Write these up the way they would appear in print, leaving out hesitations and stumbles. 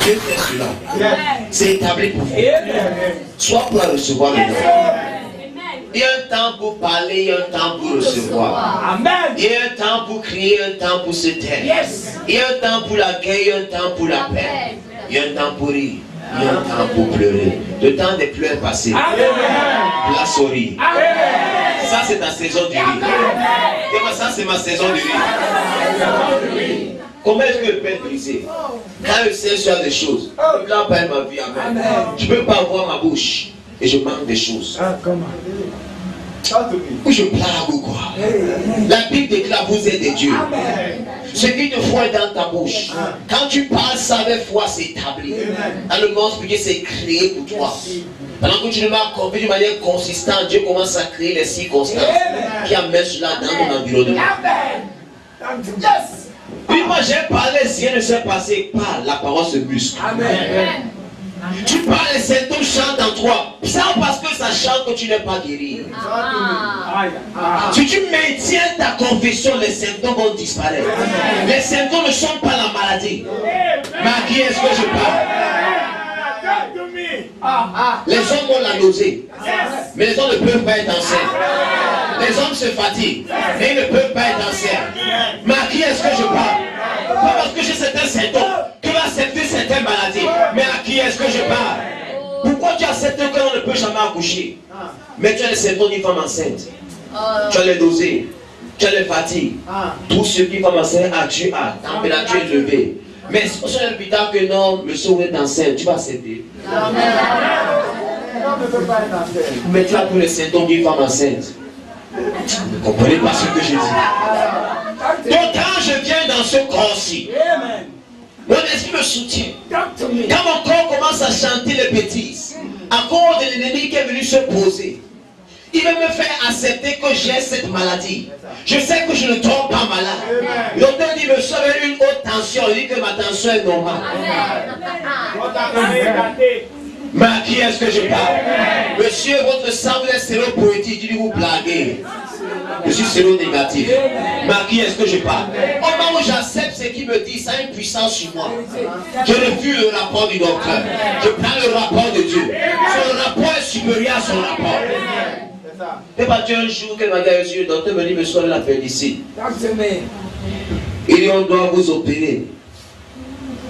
Dieu fait cela. C'est établi pour vous. Soit pour la recevoir le nom. Il y a un temps pour parler, il y a un temps pour recevoir. Amen. Il y a un temps pour crier, un temps pour se taire. Il y a un temps pour l'accueil, il y a un temps pour la paix. Il y a un temps pour rire, il y a un temps pour pleurer. Le temps des pleurs passés. Place au rire. Ça c'est ta saison du rire. Et moi ça c'est ma saison du rire. Comment est-ce que je peux être brisé? Quand je sais sur des choses, je ne peux pas ma vie. Amen. Je ne peux pas voir ma bouche. Et je manque des choses. Ou je blague ou quoi. La Bible déclare vous êtes des dieux. Ce qui te foi est dans ta bouche. Quand tu parles ça avec foi, c'est établi. Dans le monde spirituel, c'est créé pour toi. Pendant que tu ne m'as compris d'une manière consistante, Dieu commence à créer les circonstances qui amènent cela dans ton environnement. Puis moi j'ai parlé, rien ne s'est passé. Parle, la parole se muscle. Amen. Tu parles, les symptômes chantent en toi. Ça parce que ça chante que tu n'es pas guéri. Si tu maintiens ta confession, les symptômes vont disparaître. Les symptômes ne sont pas la maladie. Mais à qui est-ce que je parle? Les hommes ont la nausée. Mais les hommes ne peuvent pas être enceints. Les hommes se fatiguent. Mais ils ne peuvent pas être enceints. Mais à qui est-ce que je parle? Pas parce que j'ai certains symptômes que accepter certaines maladies. Mais à qui est-ce que je parle? Pourquoi tu acceptes que l'on ne peut jamais accoucher? Mais tu as les symptômes d'une femme enceinte. Tu as les nausées. Tu as les fatigues. Tout ce qui femme enceinte a, tu as température élevée. Mais si on est l'hôpital que non, monsieur vous êtes enceinte, tu vas accepter. Mais tu as tous les symptômes d'une femme enceinte. Vous ne comprenez pas ce que je dis. Donc quand je viens dans ce corps-ci, mon esprit me soutient. Quand mon corps commence à chanter les bêtises, à cause de l'ennemi qui est venu se poser, il veut me faire accepter que j'ai cette maladie. Je sais que je ne tombe pas malade. Le docteur dit, me sauve une haute tension. Il dit que ma tension est normale. Mais à qui est-ce que je parle? Monsieur, votre sang est séropositif. Il dit, vous blaguez. Je suis séronégatif. Mais à qui est-ce que je parle? Au moment où j'accepte ce qu'il me dit, ça a une puissance sur moi. Je refuse le rapport du docteur. Je prends le rapport de Dieu. Son rapport est supérieur à son rapport. Et pas Dieu un jour, qu'elle m'a dit, le docteur me dit, me soigne l'appendicite. Il dit, on doit vous opérer.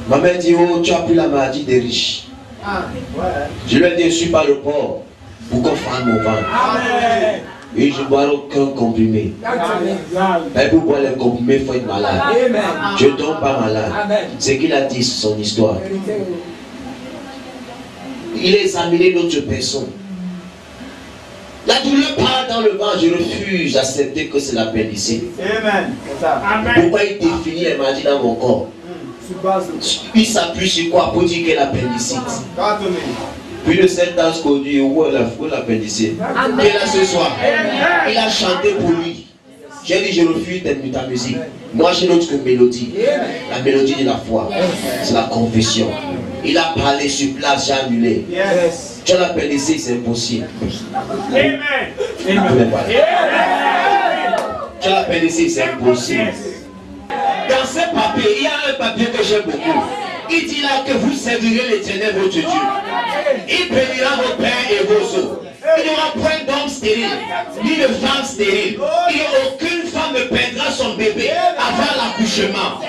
Ma mère dit, oh, tu as pris la maladie des riches. Je lui ai dit, je ne suis pas le pauvre pour qu'on fasse mon ventre. Et je ne bois aucun comprimé. Mais pour boire les comprimés, il faut être malade. Je ne tombe pas malade. Ce qu'il a dit, c'est son histoire. Il a examiné d'autres personnes. La douleur part dans le ventre, je refuse d'accepter que c'est l'appendicite. Pourquoi il définit les maladies dans mon corps? Il s'appuie sur quoi pour dire qu'il y a l'appendicite? Puis le Saint-Ange conduit où l'appendicite. Il est là ce soir. Il a chanté pour lui. J'ai dit, je refuse ta musique. Moi, j'ai l'autre mélodie. La mélodie de la foi. C'est la confession. Il a parlé sur place, j'ai annulé. Tu as l'appendicite, c'est impossible. Amen. Tu as l'appendicite, c'est impossible. Dans ce papier, il y a un papier que j'aime beaucoup. Il dit là que vous servirez l'Éternel votre Dieu. Il bénira vos pères et vos os. Il n'y aura point d'homme stérile, ni de femme stérile. Aucune femme ne perdra son bébé avant l'accouchement.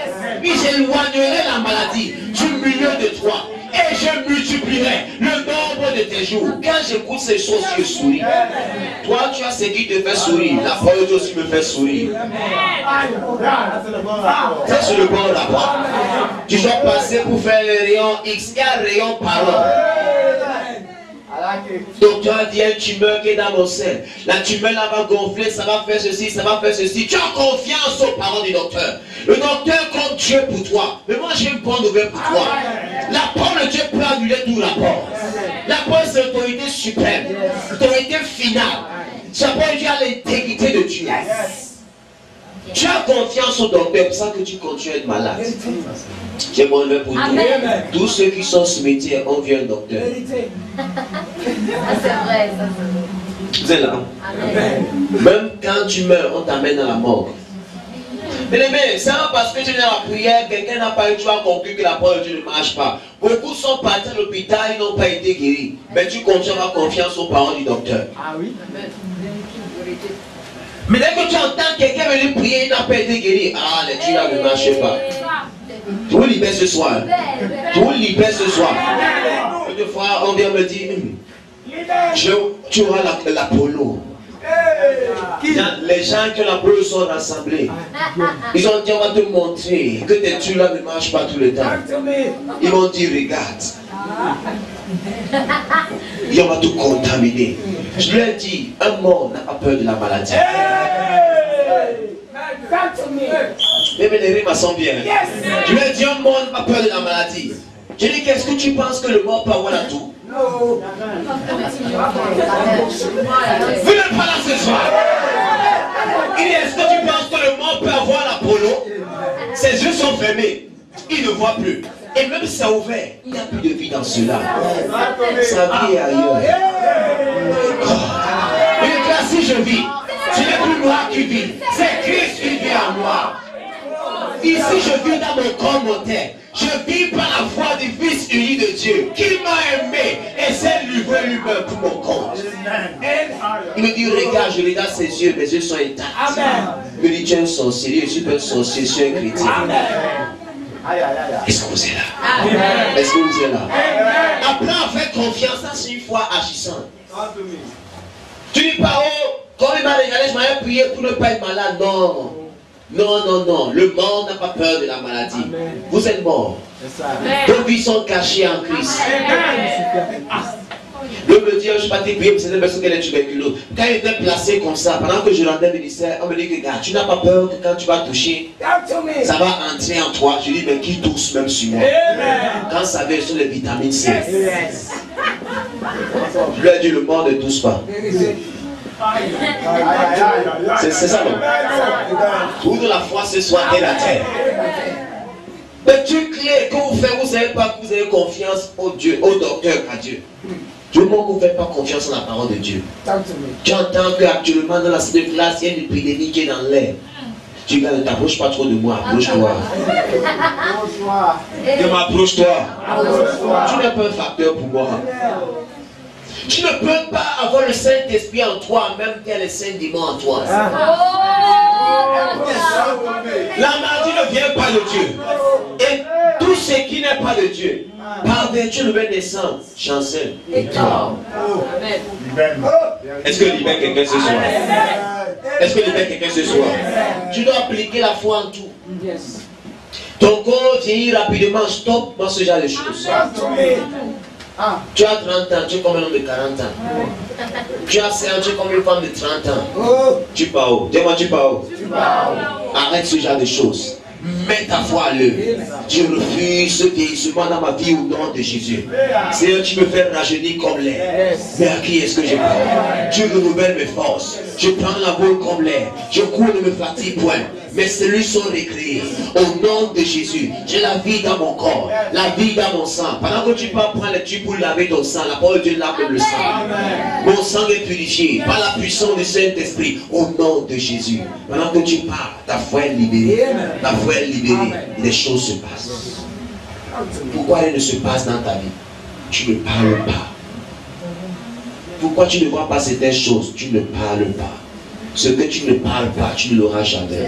Puis j'éloignerai la maladie du milieu de toi. Et je multiplierai le nombre de tes jours. Quand j'écoute ces choses, je souris. Toi, tu as ce qui te fait sourire. La parole de Dieu aussi me fait sourire. Ça, c'est le bon rapport. Tu dois passer pour faire le rayon X. Il y a un rayon parole. Docteur dit une tumeur qui est dans mon sein. La tumeur là va gonfler, ça va faire ceci, ça va faire ceci. Tu as confiance aux paroles du docteur. Le docteur compte Dieu pour toi. Mais moi j'ai une bonne nouvelle pour toi. La parole de Dieu peut annuler tout rapport. La parole c'est l'autorité suprême, l'autorité finale. Ça peut dire à l'intégrité de Dieu. Tu as confiance au docteur, c'est pour ça que tu continues à être malade. J'ai mon nouvelle pour toi. Tous ceux qui sont cimetières ont vu un docteur. C'est vrai, ça c'est vrai. Vous êtes là? Amen. Même quand tu meurs, on t'amène à la mort. Bien-aimé, c'est parce que tu viens à la prière, quelqu'un n'a pas eu, tu vas conclure que la parole de Dieu ne marche pas. Beaucoup sont partis à l'hôpital, ils n'ont pas été guéris. Mais tu continues à avoir confiance aux parents du docteur. Ah oui. Mais dès que tu entends quelqu'un venir prier, il n'a pas été guéri. Ah, les Dieu là ne marche pas. Tu vous libères ce soir. Tu vous libères ce soir. Une fois, on vient me dire, tu auras l'Apollo. Les gens qui ont l'Apollo sont rassemblés. Ils ont dit, on va te montrer que tes tues là ne marchent pas tout le temps. Ils m'ont dit, regarde. Et on va tout contaminer. Je lui ai dit, un mort n'a pas peur de la maladie. Mais les rimes sont bien. Je lui ai dit, un mort n'a pas peur de la maladie. Je lui ai dit, qu'est-ce que tu penses que le mort peut avoir la toux? Vous n'êtes pas là ce soir. Il dit, est-ce que tu penses que le mort peut avoir l'Apollo? Ses yeux sont fermés. Il ne voit plus. Et même si ça ouvert, il n'y a plus de vie dans cela. Sa vie est ailleurs. Il est là, si je vis, ce n'est plus moi qui vis, c'est Christ qui vit en moi. Ici, je vis dans mon corps mortel. Je vis par la foi du Fils unique de Dieu, qui m'a aimé et s'est livré lui-même pour mon compte. Il me dit, regarde, je regarde ses yeux, mes yeux sont intacts. Il me dit, tu es un sorcier, je suis pas un sorcier, je suis un chrétien. Est-ce que vous êtes là? Est-ce que vous êtes là? Apprends à faire confiance, ça c'est une foi agissante. Tu dis pas, oh, quand il m'a regardé, je m'avais prié pour ne pas être malade. Non. Non, non, non. Le monde n'a pas peur de la maladie. Vous êtes morts. Vos vies sont cachées en Christ. Le me dit, je ne suis pas prié pour cette personne qui est tuberculose. Quand il était placé comme ça, pendant que je rendais le ministère, on me dit que gars, tu n'as pas peur que quand tu vas toucher, ça va entrer en toi. Je dis, mais qui tousse même sur moi? Quand ça vient sur les vitamines C. Je lui ai dit, le monde ne tousse pas. C'est ça, non? Ouvre la foi ce soir et la terre. Mais Dieu clé que vous faites, vous ne savez pas que vous avez confiance au Dieu, au docteur, à Dieu. Du moment que vous ne faites pas confiance en la parole de Dieu. Tu entends qu'actuellement dans la salle de classe, il y a une épidémie qui est dans l'air. Tu dis, ne t'approche pas trop de moi, approche-toi. Ne m'approche-toi. Tu n'es pas un facteur pour moi. Tu ne peux pas avoir le Saint-Esprit en toi, même qu'il y a le Saint-Démon en toi. La maladie ne vient pas de Dieu. Et tout ce qui n'est pas de Dieu, par vertu de nouvelle naissance, chancelle. Est-ce que libère quelqu'un ce soir? Est-ce que libère quelqu'un ce soir? Tu dois appliquer la foi en tout. Ton corps vieillit rapidement, stop dans ce genre de choses. Tu as 30 ans, tu es comme un homme de 40 ans. Tu as 5 ans, tu es comme une femme de 30 ans. Tu pars où? Dis-moi, tu pars où? Arrête ce genre de choses. Mets ta foi à l'œuvre. Je refuse ce vieillissement dans ma vie au nom de Jésus. Seigneur, tu me fais rajeunir comme l'air. Mais à qui est-ce que je parle? Tu renouvelles mes forces. Je prends la boule comme l'air. Je cours, ne me fatigue point. Mes cellules sont récréées. Au nom de Jésus, j'ai la vie dans mon corps, la vie dans mon sang. Pendant que tu pars prendre les tubes pour laver ton sang, la parole de Dieu lave le sang. Mon sang est purifié par la puissance du Saint-Esprit. Au nom de Jésus. Pendant que tu pars, ta foi est libérée. Ta foi est libérée. Et les choses se passent. Pourquoi elles ne se passent dans ta vie? Tu ne parles pas. Pourquoi tu ne vois pas certaines choses? Tu ne parles pas. Ce que tu ne parles pas, tu ne l'auras jamais.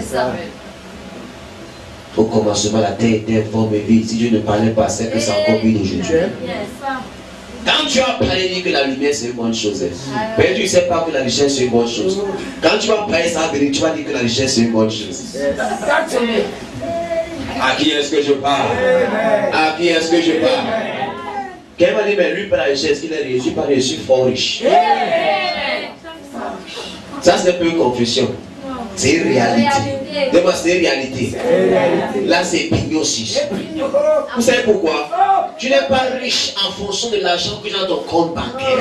Au commencement, la terre était informe et vide. Si Dieu ne parlait pas, c'est que c'est encore vide aujourd'hui. Quand tu as parlé, dit que la lumière c'est une bonne chose. Mais tu ne sais pas que la richesse c'est une bonne chose. Quand tu vas parler ça, tu vas dire que la richesse c'est une bonne chose. À qui est-ce que je parle? À qui est-ce que je parle? Quelqu'un m'a dit, mais lui, par la richesse, il a réussi par réussir fort riche. Ça, c'est pas une confession. C'est une réalité. Dis-moi, c'est une réalité. Là, c'est pignon 6. Vous savez pourquoi? Tu n'es pas riche en fonction de l'argent que tu as dans ton compte bancaire.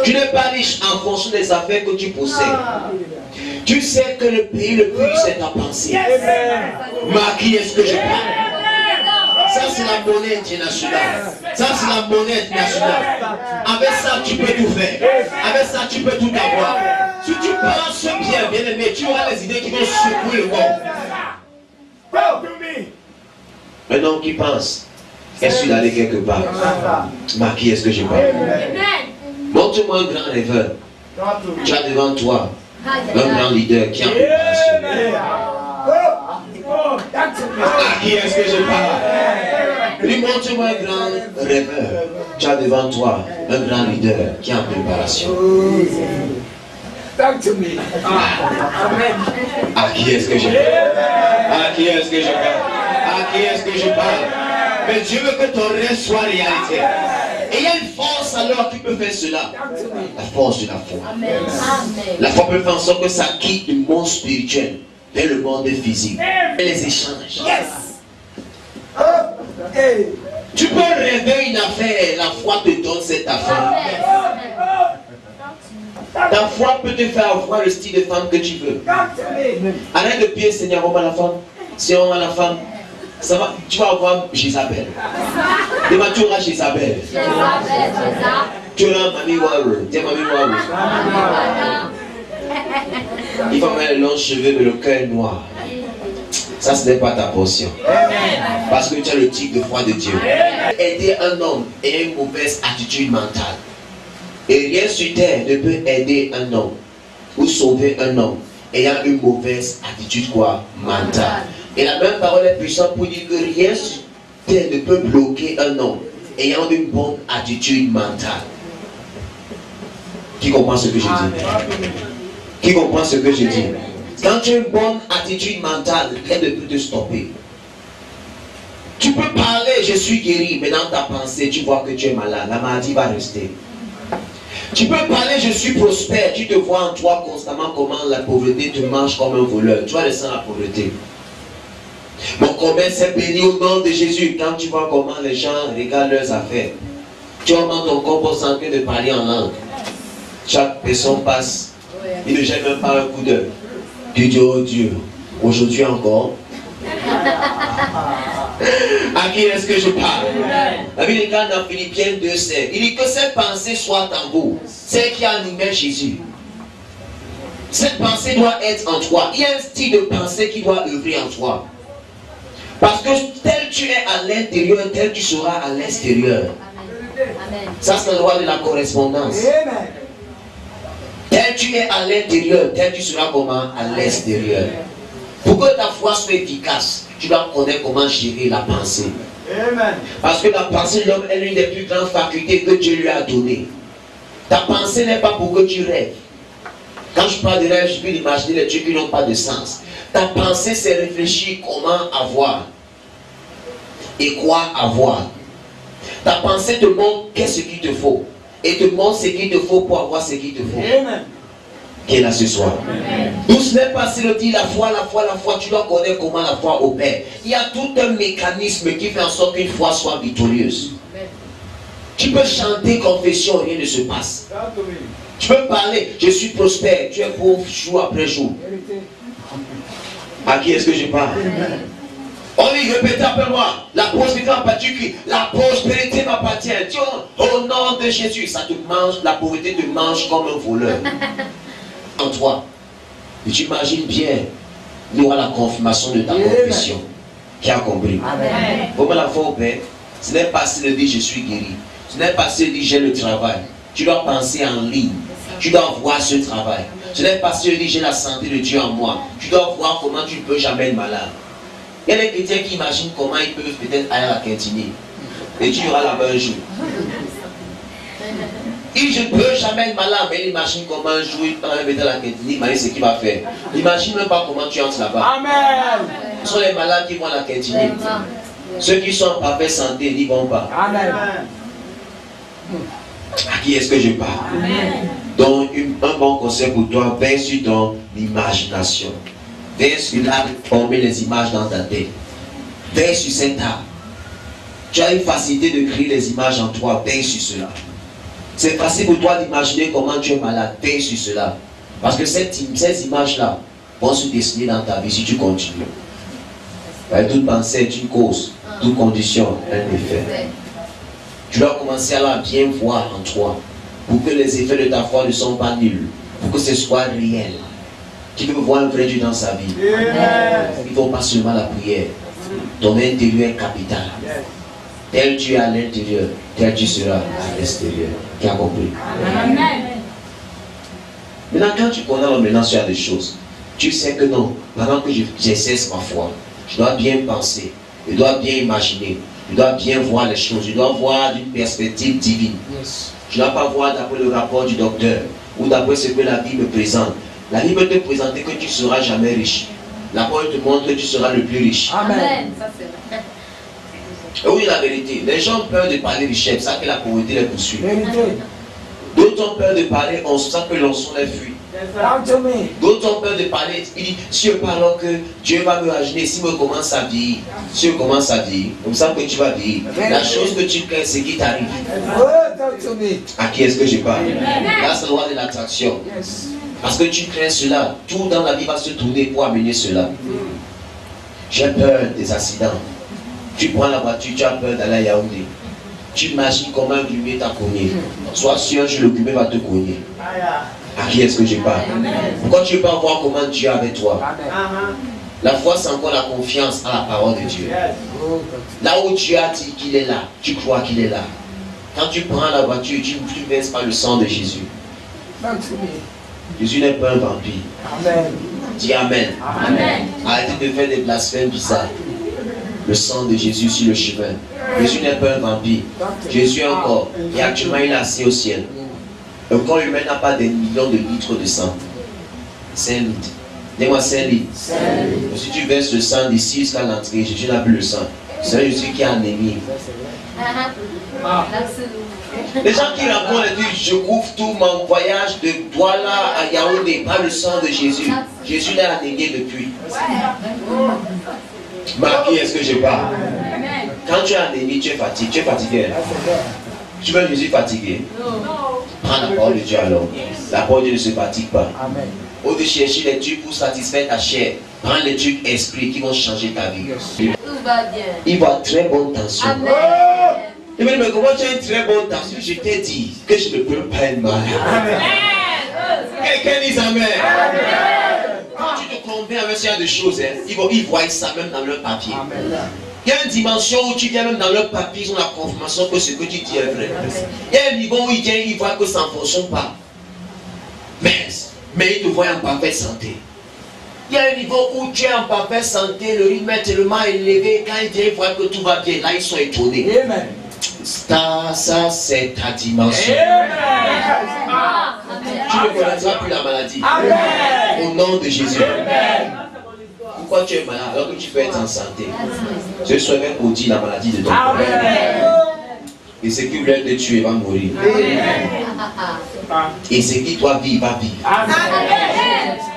Tu n'es pas riche en fonction des affaires que tu possèdes. Tu sais que le pays le plus c'est ta pensée. Mais à qui est-ce que je parle? Ça, c'est la monnaie internationale. Ça, c'est la monnaie internationale. Avec ça, tu peux tout faire. Avec ça, tu peux tout avoir. Si tu penses bien, bien aimé, tu auras les idées qui vont secouer le monde. Un homme qui pense, est-ce qu'il allait quelque part? Mais qui est-ce que je parle? Montre-moi un grand rêveur. Tu as devant toi un grand leader qui a une préparation. À qui est-ce que je parle? Lui, montre-moi un grand rêveur. Tu as devant toi un grand leader qui est en préparation. À qui est-ce que je parle? À qui est-ce que je parle? À qui est-ce que je parle? Mais Dieu veut que ton rêve soit réalité. Et il y a une force alors qui peut faire cela. La force de la foi. La foi peut faire en sorte que ça quitte le monde spirituel vers le monde physique. Et les échanges. Tu peux rêver une affaire, la foi te donne cette affaire. Ta foi peut te faire avoir le style de femme que tu veux. Arrête de pied, Seigneur, on va la femme. Si on va la femme, ça va, tu vas avoir Jézabel. Demain, tu auras Jézabel. Tu auras Mamie Warou. Tiens, Mamie Warou. Il va mettre les longs cheveux mais le cœur noir. Ça, ce n'est pas ta portion. Parce que tu as le type de foi de Dieu. Aider un homme et une mauvaise attitude mentale. Et rien sur terre ne peut aider un homme ou sauver un homme ayant une mauvaise attitude quoi? Mentale. Et la même parole est puissante pour dire que rien sur terre ne peut bloquer un homme ayant une bonne attitude mentale. Qui comprend ce que je dis? Qui comprend ce que je dis? Quand tu as une bonne attitude mentale, rien ne peut te stopper. Tu peux parler, je suis guéri, mais dans ta pensée, tu vois que tu es malade. La maladie va rester. Tu peux parler, je suis prospère, tu te vois en toi constamment comment la pauvreté te mange comme un voleur. Tu vas descendre la pauvreté. Mon commerce est béni au nom de Jésus. Quand tu vois comment les gens regardent leurs affaires, tu augmentes ton corps pour sentir de parler en langue. Chaque personne passe, il ne jette même pas un coup d'œil. Tu dis, oh Dieu, aujourd'hui encore. À qui est-ce que je parle? La Bible dit dans Philippiens 2:7, il dit que cette pensée soit en vous, celle qui a animé Jésus. Cette pensée doit être en toi. Il y a un style de pensée qui doit œuvrer en toi. Parce que tel tu es à l'intérieur, tel tu seras à l'extérieur. Ça, c'est la loi de la correspondance. Tel tu es à l'intérieur, tel tu seras comment? À l'extérieur. Pour que ta foi soit efficace, tu dois connaître comment gérer la pensée. Parce que la pensée de l'homme est l'une des plus grandes facultés que Dieu lui a données. Ta pensée n'est pas pour que tu rêves. Quand je parle de rêve, je peux imaginer les trucs qui n'ont pas de sens. Ta pensée, c'est réfléchir comment avoir et quoi avoir. Ta pensée te montre qu'est-ce qu'il te faut et te montre ce qu'il te faut pour avoir ce qu'il te faut. Qui est là ce soir. Tout ce n'est pas si le dit la foi, tu dois connaître comment la foi opère. Il y a tout un mécanisme qui fait en sorte qu'une foi soit victorieuse. Tu peux chanter confession, rien ne se passe. Tu peux parler, je suis prospère, tu es pauvre jour après jour. À qui est-ce que je parle? On dit, répétez après moi, la prospérité m'appartient, la prospérité m'appartient. Au nom de Jésus, ça te mange, la pauvreté te mange comme un voleur. En toi. Et tu imagines bien, il y aura la confirmation de ta confession. Qui a compris? Comment la foi au Père? Ce n'est pas si le dit je suis guéri. Ce n'est pas si le dit j'ai le travail. Tu dois penser en ligne. Tu dois voir ce travail. Ce n'est pas si le dit j'ai la santé de Dieu en moi. Tu dois voir comment tu ne peux jamais être malade. Il y a des chrétiens qui imaginent comment ils peuvent peut-être aller à la cantine. Et tu iras là-bas un jour. Et je ne peux jamais être malade, mais il imagine comment un jour il va mettre la cantine, il imagine ce qu'il va faire. Il n'imagine même pas comment tu entres là-bas. Amen. Ce sont les malades qui vont à la cantine. Ceux qui sont en parfaite santé n'y vont pas. Amen. À qui est-ce que je parle? Amen. Donc, un bon conseil pour toi, veille sur ton imagination. Veille sur l'art de former les images dans ta tête. Veille sur cet art. Tu as une facilité de créer les images en toi, veille sur cela. C'est facile pour toi d'imaginer comment tu es malade, veille sur cela. Parce que ces images-là vont se dessiner dans ta vie si tu continues. Toute pensée est une cause, toute condition est un effet. Tu dois commencer à la bien voir en toi, pour que les effets de ta foi ne sont pas nuls, pour que ce soit réel. Tu veux voir un vrai Dieu dans sa vie. Il ne faut pas seulement la prière, Ton intérieur est capital. Tel tu es à l'intérieur, tel tu seras à l'extérieur. Qui a compris? Amen. Maintenant, quand tu connais maintenant sur des choses, tu sais que non, pendant que j'exerce ma foi, je dois bien penser, je dois bien imaginer, je dois bien voir les choses, je dois voir d'une perspective divine. Je ne dois pas voir d'après le rapport du docteur ou d'après ce que la vie me présente. La vie peut te présenter que tu ne seras jamais riche. La parole te montre que tu seras le plus riche. Amen. Ça, c'est vrai. Oui, la vérité. Les gens ont peur de parler richesse, ça que la pauvreté les poursuit. D'autres ont peur de parler, on sent que l'onction les fuit. D'autres ont peur de parler, ils disent, si je parle que Dieu va me rajeunir, si je commence à vieillir, si je commence à vieillir, comme ça que tu vas vieillir. La chose que tu crains, c'est qui t'arrive. À qui est-ce que je parle? Là, c'est la loi de l'attraction. Parce que tu crains cela, tout dans la vie va se tourner pour amener cela. J'ai peur des accidents. Tu prends la voiture, tu as peur d'aller à Yaoundé. Tu imagines comment un guillemet t'a cogné. Sois sûr que le guillemet va te cogner. À qui est-ce que je parle? Pourquoi tu ne veux pas voir comment Dieu est avec toi? La foi, c'est encore la confiance à la parole de Dieu. Là où Dieu a dit qu'il est là, tu crois qu'il est là. Quand tu prends la voiture, tu ne verses pas le sang de Jésus. Jésus n'est pas un vampire. Dis Amen. Arrêtez de faire des blasphèmes bizarres. Le sang de Jésus sur le chemin. Jésus n'est pas un vampire. Jésus est un corps. Et actuellement, il est assis au ciel. Un corps humain n'a pas des millions de litres de sang. 5 litres. Dis-moi 5 litres. Si tu verses le sang d'ici jusqu'à l'entrée, Jésus n'a plus le sang. C'est un Jésus qui a anémie. Les gens qui racontent et disent, je couvre tout mon voyage de Douala à Yaoundé par le sang de Jésus. Jésus l'a anémié depuis. Ma qui est-ce que je parle? Quand tu es anémie, tu es fatigué. Tu es fatigué. Tu veux Jésus fatigué? Prends la parole de Dieu alors. La parole de Dieu ne se fatigue pas. Au lieu de chercher les trucs pour satisfaire ta chair, prends les trucs esprits qui vont changer ta vie. Tout va bien. Il va très bonne tension. Il me dit, mais comment tu as une très bonne tension? Je t'ai dit que je ne peux pas être malade. Quelqu'un dit Amen. Quand tu te convaincs avec ce genre de choses, ils voient ça même dans leur papier. Il y a une dimension où tu viens même dans leur papier, ils ont la confirmation que ce que tu dis est vrai. Il y a un niveau où ils viennent, ils voient que ça ne fonctionne pas. Mais ils te voient en parfaite santé. Il y a un niveau où tu es en parfaite santé, le rythme est tellement élevé, quand ils viennent, ils voient que tout va bien. Là, ils sont étonnés. Amen. Ça, c'est ta dimension. Tu ne connaîtras plus la maladie. Amen. Au nom de Jésus. Amen. Pourquoi tu es malade alors que tu peux être en santé? Je souhaite pour dire la maladie de ton corps. Et ce qui voulait te tuer va mourir. Et ce qui doit vivre va vivre.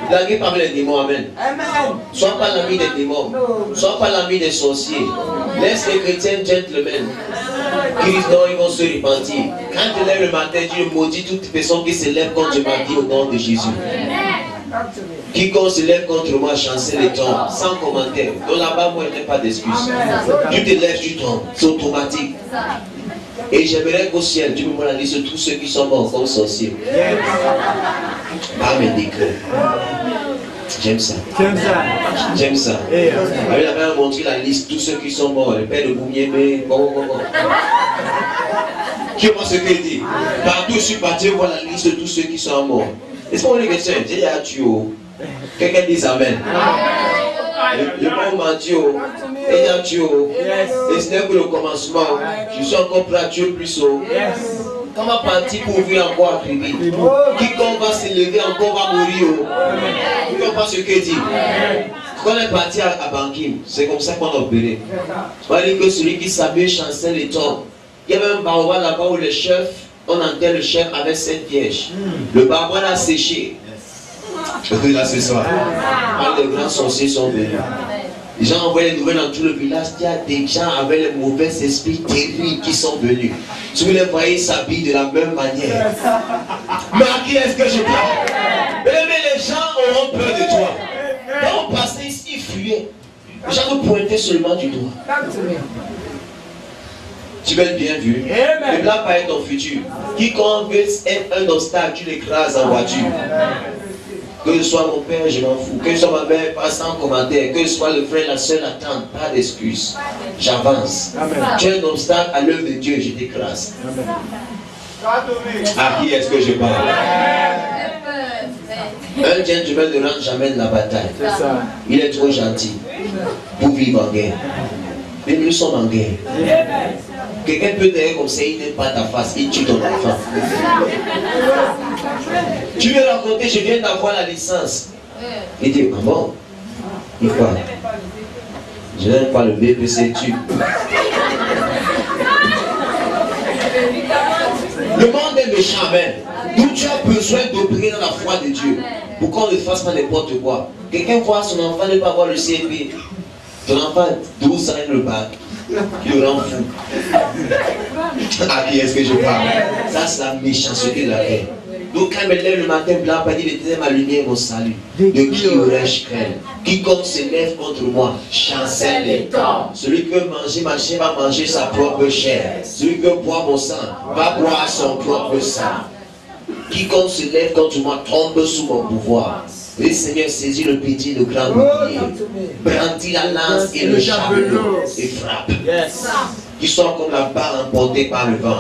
Ne blaguez pas avec les démons. Amen. Sois pas l'ami des démons. Sois pas l'ami des sorciers. Laisse les chrétiens gentlemen. Qui disent non, ils vont se repentir. Quand tu lèves le matin, Dieu maudit toute personne qui se lève contre ma vie au nom de Jésus. Quiconque se lève contre moi, chancelle et tombe, sans commentaire. Donc là-bas, moi, je n'ai pas d'excuse. Tu te lèves, tu tombes. C'est automatique. Et j'aimerais qu'au ciel, tu me montres la liste de tous ceux qui sont morts comme sorciers. Amen, décret. J'aime ça. J'aime ça. Il avait montré la liste de tous ceux qui sont morts. Le père de Boumiémé. Qui voit ce qu'il dit? Partout, je suis parti voir la liste de tous ceux qui sont morts. Est-ce qu'on est question? J'ai dit à Dieu. Quelqu'un dit Amen. Le monde m'a dit, et à Dieu. Et ce n'est que le commencement. Je suis encore prêt à Dieu plus haut. Quand on va partir pour ouvrir encore à prier. Quiconque va se lever encore va mourir. Vous ne pas ce qu'il dit. Quand on est parti à Bankim, c'est comme ça qu'on a opéré. On va dire que celui qui savait chancelle et tombe. Il y avait un baobab là-bas où le chef, on entendait le chef avec 7 vierges. Le baobab a séché. Là ce soir, quand les grands sorciers sont venus, les gens envoient les nouvelles dans tout le village. Il y a des gens avec les mauvais esprits terribles qui sont venus. Si vous les voyez, ils s'habillent de la même manière. Mais à qui est-ce que je parle? Mais les gens auront peur de toi. Quand on passait ici, ils fuyaient. Les gens nous pointaient seulement du doigt. Tu vas être bien vu. Ne blâme pas ton futur. Quiconque veut être un obstacle, tu l'écrases en voiture. Que ce soit mon père, je m'en fous. Que ce soit ma mère, pas sans commentaire. Que ce soit le frère, la soeur, attends, pas d'excuses. J'avance. Tu es un obstacle à l'œuvre de Dieu, je t'écrase. À qui est-ce que je parle? Un gentleman ne rentre jamais de la bataille. Il est trop gentil pour vivre en guerre. Mais nous sommes en guerre. Quelqu'un peut te dire comme ça, il n'aime pas ta face, il tue ton enfant. Tu veux raconter, je viens d'avoir la licence. Il dit, ah bon? Il quoi? Je n'aime pas le BPC, tu. Le monde est méchant, même. D'où tu as besoin d'opérer dans la foi de Dieu. Pour qu'on ne fasse pas n'importe quoi. Quelqu'un voit son enfant ne pas avoir le CP. Ton enfant, 12 ans, le bac. Il le rend fou. À qui est-ce que je parle? Ça, c'est la méchanceté de la paix. Donc, quand il me lève le matin, blanc, pas dit, l'éternel ma lumière, mon salut. De qui aurais-je craint? Quiconque se lève contre moi, chancelle les temps. Celui qui veut manger ma chair va manger sa propre chair. Celui qui veut boire mon sang va boire son propre sang. Quiconque se lève contre moi tombe sous mon pouvoir. Le Seigneur saisit le petit, le grand bouclier, brandit la lance et le javelot et frappe. Qui sont comme la barre emportée par le vent.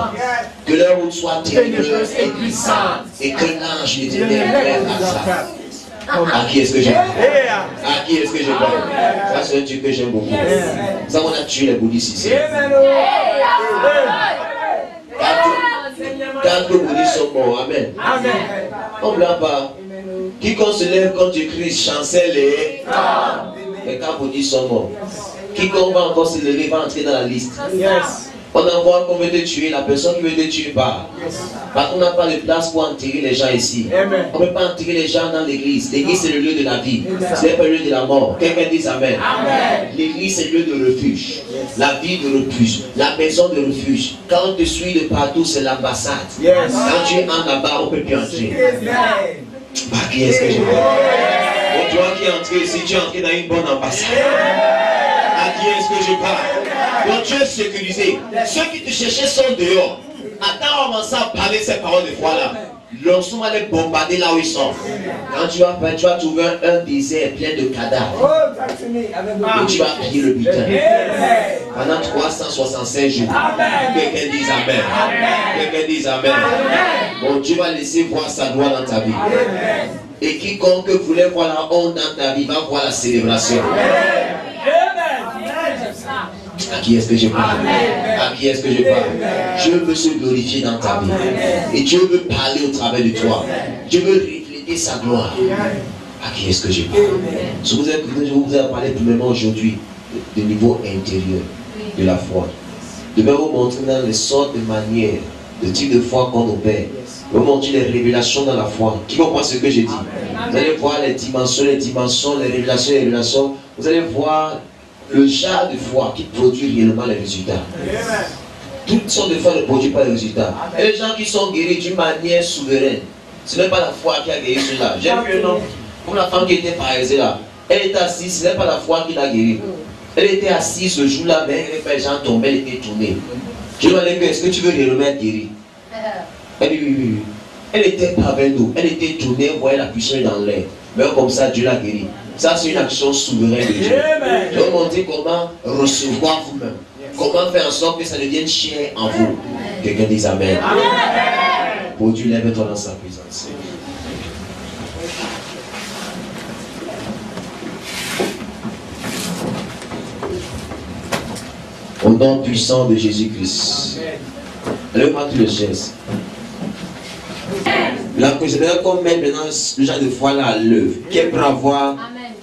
Que leur route soit ténébreuse et glissante, et que l'ange de l'Éternel lève la frappe. À qui est-ce que j'aime? À qui est-ce que je parle? Ça, c'est un Dieu que j'aime beaucoup. Ça, on a tué les bouddhistes ici. Quand les bouddhistes sont morts, amen. On ne blâme pas. Quiconque se lève contre Christ, chancelle et quand les bouddhistes sont morts. Quiconque va encore se lever va entrer dans la liste. On envoie qu'on veut te tuer, la personne qui veut te tuer part. Parce qu'on n'a pas de place pour enterrer les gens ici. On ne peut pas enterrer les gens dans l'église. L'église c'est le lieu de la vie. Ce n'est pas le lieu de la mort. Quelqu'un dit amen. L'église c'est le lieu de refuge. La vie de refuge. La maison de refuge. Quand on te suit de partout, c'est l'ambassade. Quand tu es en là-bas, on ne peut plus entrer. Qui est-ce que je veux? Toi qui es entré ici, tu es entré dans une bonne ambassade. À qui est-ce que je parle? Donc tu es sécurisé. Ceux qui te cherchaient sont dehors. Attends, on commence à parler ces paroles de foi là. L'on va les bombarder là où ils sont. Quand tu vas trouver un désert plein de cadavres. Et tu vas piller le butin. Pendant 365 jours. Quelqu'un dise amen. Quelqu'un dise amen. Bon, Dieu va laisser voir sa gloire dans ta vie. Et quiconque voulait voir la honte dans ta vie va voir la célébration. À qui est-ce que je parle? À qui est-ce que je parle? Dieu veut se glorifier dans ta vie. Et Dieu veut parler au travers de toi. Dieu veut refléter sa gloire. À qui est-ce que je parle? Je vous ai parlé premièrement aujourd'hui du niveau intérieur de la foi. Je vais vous montrer dans les sortes de manières, de types de foi qu'on opère. Je vais vous montrer les révélations dans la foi. Qui comprend ce que j'ai dit? Vous allez voir les dimensions, les révélations. Vous allez voir le genre de foi qui produit réellement les résultats. Toutes sortes de foi ne produisent pas les résultats. Et les gens qui sont guéris d'une manière souveraine, ce n'est pas la foi qui a guéri cela. J'ai vu un homme, comme la femme qui était paralysée là. Elle était assise, ce n'est pas la foi qui l'a guérie. Elle était assise ce jour-là, mais les gens tombaient, elle était tournée. Je lui ai demandé, est-ce que tu veux réellement être guérie? Elle dit oui. Elle était pas avec nous, elle était tournée, elle voyait la puissance dans l'air. Mais comme ça, Dieu l'a guérie. Ça, c'est une action souveraine de Dieu. Je vais vous montrer comment recevoir vous-même. Comment faire en sorte que ça devienne cher en vous. Quelqu'un dise amen. Pour Dieu, lève-toi dans sa présence. Au nom puissant de Jésus-Christ. Lève-moi tout le geste. La considère comme mettre maintenant le genre de foi là à l'œuvre, qui est pour avoir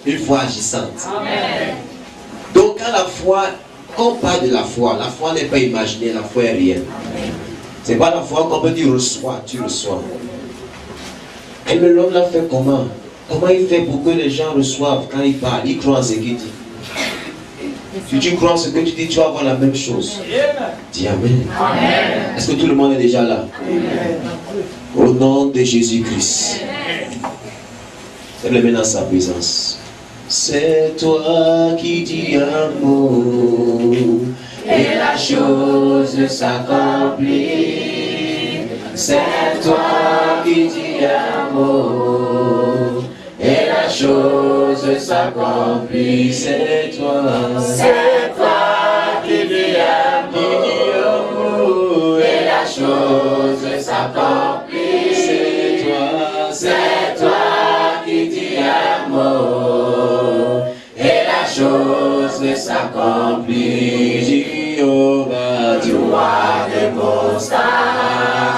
une foi agissante. Amen. Donc quand la foi, quand on parle de la foi n'est pas imaginée, la foi est réelle. C'est pas la foi qu'on peut dire reçois, tu reçois. Et l'homme l'a fait comment? Comment il fait pour que les gens reçoivent quand il parle, il croit en ce qu'il dit? Si tu crois en ce que tu dis, tu vas avoir la même chose. Dis amen. Amen. Est-ce que tout le monde est déjà là? Amen. Au nom de Jésus-Christ. Lève-les dans sa présence. C'est toi qui dis un mot et la chose s'accomplit. C'est toi qui dis un mot chose s'accomplit, c'est toi qui dis amour, et la chose s'accomplit, c'est toi qui dis amour, et la chose s'accomplit. Jehovah, you are the most high.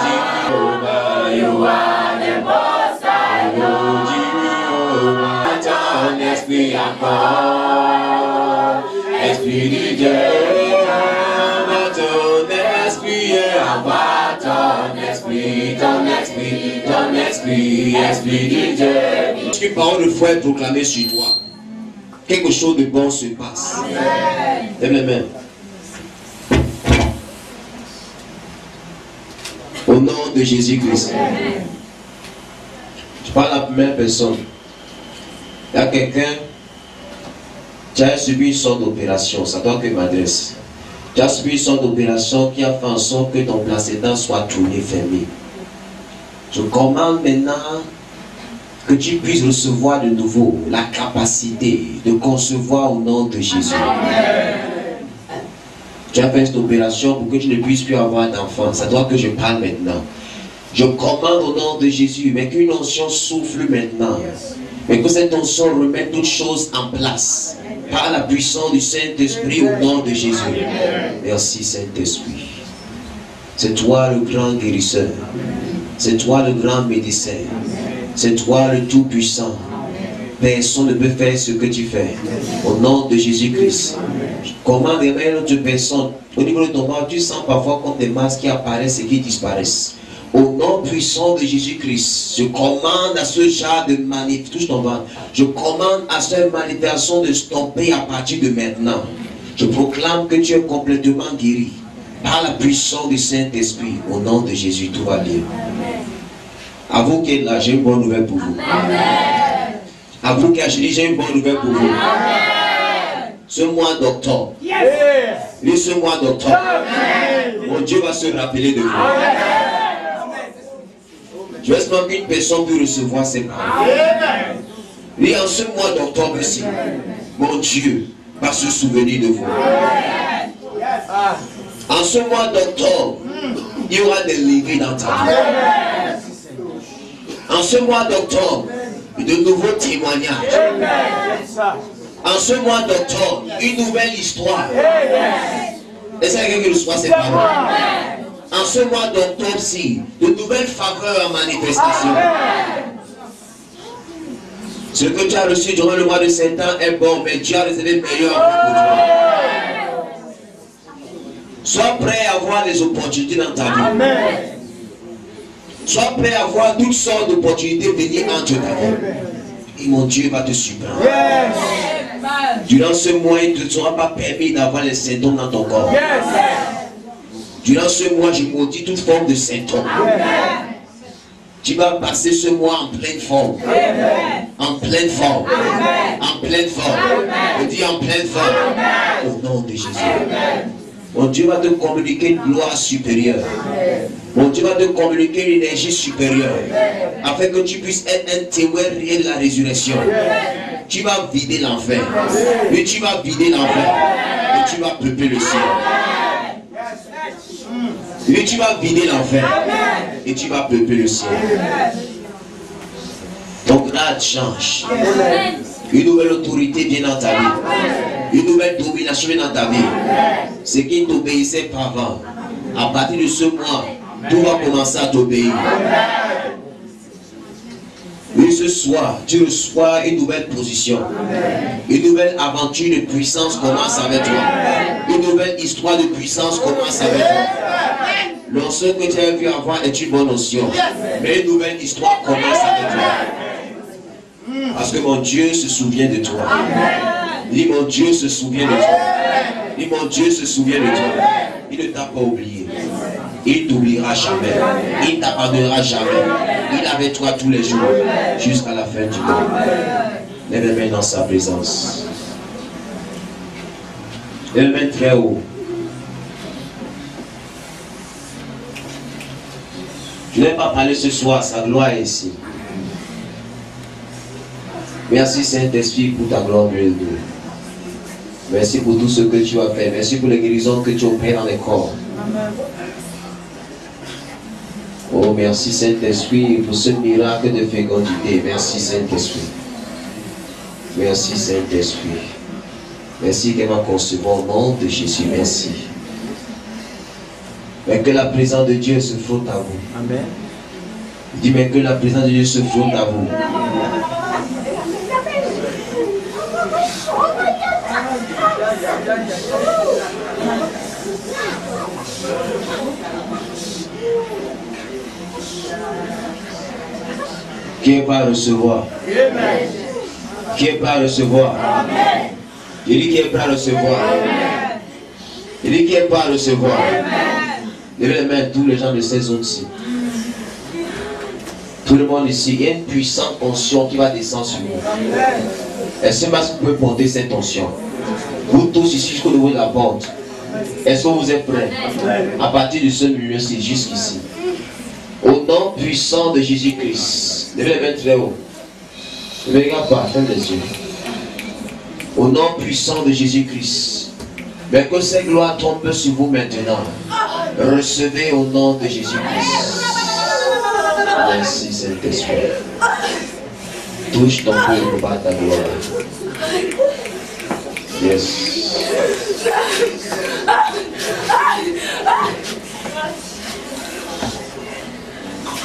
Jehovah, you are the most high. Jehovah, ton esprit encore, esprit de Dieu, ton esprit est avoir ton esprit, esprit de Dieu. Lorsqu'une parole de foi est proclamée sur toi, quelque chose de bon se passe. Lève les mains. Au nom de Jésus-Christ. Je parle à la première personne. Il y a quelqu'un qui a subi une sorte d'opération. Ça doit que m'adresse. Tu as subi une sorte d'opération qui a fait en sorte que ton placenta soit tourné, fermé. Je commande maintenant que tu puisses recevoir de nouveau la capacité de concevoir au nom de Jésus. Tu as fait cette opération pour que tu ne puisses plus avoir d'enfant. Ça doit que je parle maintenant. Je commande au nom de Jésus, mais qu'une onction souffle maintenant. Mais que cette onction remette toutes choses en place. Par la puissance du Saint-Esprit au nom de Jésus. Merci Saint-Esprit. C'est toi le grand guérisseur. C'est toi le grand médecin. C'est toi le tout-puissant. Personne ne peut faire ce que tu fais. Au nom de Jésus-Christ. Comment des autres personnes, au niveau de ton corps, tu sens parfois comme des masques qui apparaissent et qui disparaissent. Au nom puissant de Jésus-Christ, je commande à ce genre de manifestation, touche ton ventre. Je commande à cette manifestation de stopper à partir de maintenant. Je proclame que tu es complètement guéri. Par la puissance du Saint-Esprit, au nom de Jésus, tout va bien. À vous qui êtes là, j'ai une bonne nouvelle pour vous. Amen. À vous qui êtes là, j'ai une bonne nouvelle pour vous. Amen. Ce mois d'octobre, ce mois d'octobre, mon Dieu va se rappeler de vous. Amen. Je vais espérer qu'une personne peut recevoir ces paroles. Et en ce mois d'octobre ici, mon Dieu va se souvenir de vous. En ce mois d'octobre, il y aura des levées dans ta vie. En ce mois d'octobre, de nouveaux témoignages. En ce mois d'octobre, une nouvelle histoire. Est-ce qu'il y a quelqu'un qui reçoit ces paroles? En ce mois d'octobre-ci, de nouvelles faveurs en manifestation. Ce que tu as reçu durant le mois de septembre est bon, mais Dieu a réservé meilleur pour toi. Sois prêt à voir les opportunités dans ta vie. Amen. Sois prêt à voir toutes sortes d'opportunités venir entre ta vie. Et mon Dieu va te surprendre. Yes. Durant ce mois, il ne te sera pas permis d'avoir les symptômes dans ton corps. Yes. Durant ce mois, je maudis toute forme de symptômes. Amen. Tu vas passer ce mois en pleine forme. Amen. En pleine forme. Amen. En pleine forme. Amen. Je dis en pleine forme. Amen. Au nom de Jésus. Amen. Mon Dieu va te communiquer une gloire supérieure. Amen. Mon Dieu va te communiquer une énergie supérieure. Amen. Afin que tu puisses être un témoin réel de la résurrection. Amen. Tu vas vider l'enfer. Et tu vas vider l'enfer. Et tu vas peupler le ciel. Et tu vas vider l'enfer. Et tu vas peupler le ciel. Ton grade change. Amen. Une nouvelle autorité vient dans ta vie. Une nouvelle domination vient dans ta vie. Ce qui ne t'obéissait pas avant, à partir de ce mois, tout va commencer à t'obéir. Et ce soir, tu reçois une nouvelle position. Une nouvelle aventure de puissance commence avec toi. Une nouvelle histoire de puissance commence avec toi. L'ancien que tu as vu avant est une bonne notion. Mais une nouvelle histoire commence avec toi. Parce que mon Dieu se souvient de toi. Dis mon Dieu se souvient de toi. Dis mon Dieu se souvient de toi. Il ne t'a pas oublié. Il ne t'oubliera jamais. Il ne t'abandonnera jamais. Il est avec toi tous les jours. Jusqu'à la fin du monde. Lève les mains dans sa présence. Lève les mains très haut. Je ne vais pas parler ce soir. Sa gloire est ici. Merci Saint-Esprit pour ta gloire, Dieu. Merci pour tout ce que tu as fait. Merci pour les guérisons que tu opères dans les corps. Oh, merci Saint-Esprit pour ce miracle de fécondité. Merci Saint-Esprit. Merci Saint-Esprit. Merci qu'elle m'a conçu au nom de Jésus. Merci. Mais que la présence de Dieu se frotte à vous. Amen. Dis, mais que la présence de Dieu se frotte à vous. Qui est prêt à recevoir? Amen. Qui est prêt à recevoir? Amen. Il dit qui est prêt à recevoir? Amen. Il dit qui est prêt à recevoir? Amen. Levez les mains, tous les gens de ces zones-ci. Tout le monde ici, il y a une puissante onction qui va descendre sur vous. Est-ce que vous pouvez porter cette onction? Vous tous ici jusqu'au niveau de la porte. Est-ce que vous êtes prêts? À partir de ce milieu-ci, jusqu'ici. Au nom puissant de Jésus-Christ. Levez les mains très haut. Ne regarde pas, ferme les yeux. Au nom puissant de Jésus-Christ. Mais que cette gloire tombe sur vous maintenant. Recevez au nom de Jésus-Christ. Merci Saint-Esprit. Touche ton peuple par ta gloire. Yes.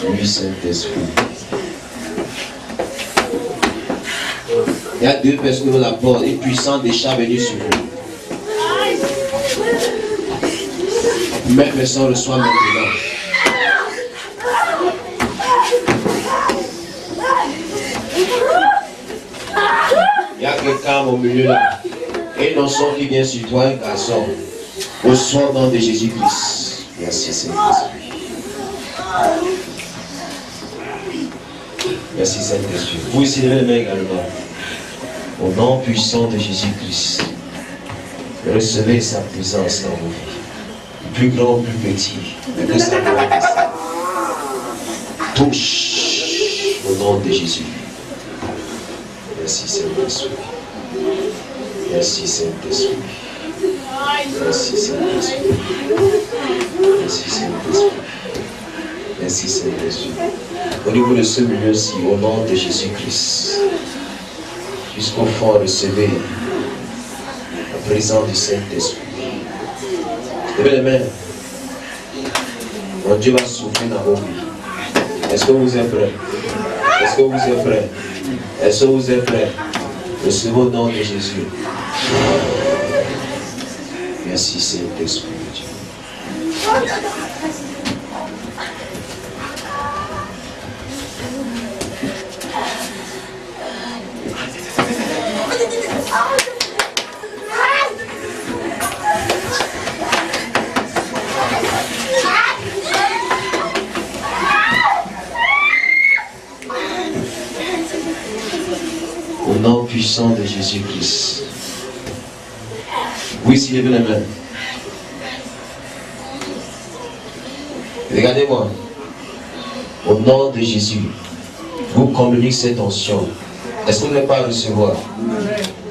Oui, Saint-Esprit. Il y a deux personnes dans la porte, et puissant des chats venus sur vous. Même personne reçoit maintenant. Il y a quelqu'un au milieu là. Et une onction qui vient sur toi, un garçon. Au soir nom de Jésus-Christ. Merci Saint-Esprit. Merci Saint-Esprit. Vous ici, levez les mains également. Au nom puissant de Jésus-Christ. Recevez sa présence dans vos vies. Plus grand, plus petit. Mais que sa gloire descende. Touche au nom de Jésus. Merci Saint-Esprit. Merci Saint-Esprit. Merci Saint-Esprit. Merci Saint-Esprit. Merci Saint-Esprit. Au niveau de ce milieu-ci, au nom de Jésus-Christ, jusqu'au fond, recevez la présence du Saint-Esprit. Levez les mains. Mon Dieu va souffler dans vos vies. Est-ce que vous êtes prêts? Est-ce que vous êtes prêts? Est-ce que vous êtes prêts? Recevez au nom de Jésus. Merci Saint-Esprit de Dieu. Au nom puissant de Jésus-Christ. Oui, s'il levez les mains. Regardez-moi. Au nom de Jésus, vous communiquez cette onction. Est-ce que vous n'avez pas à recevoir?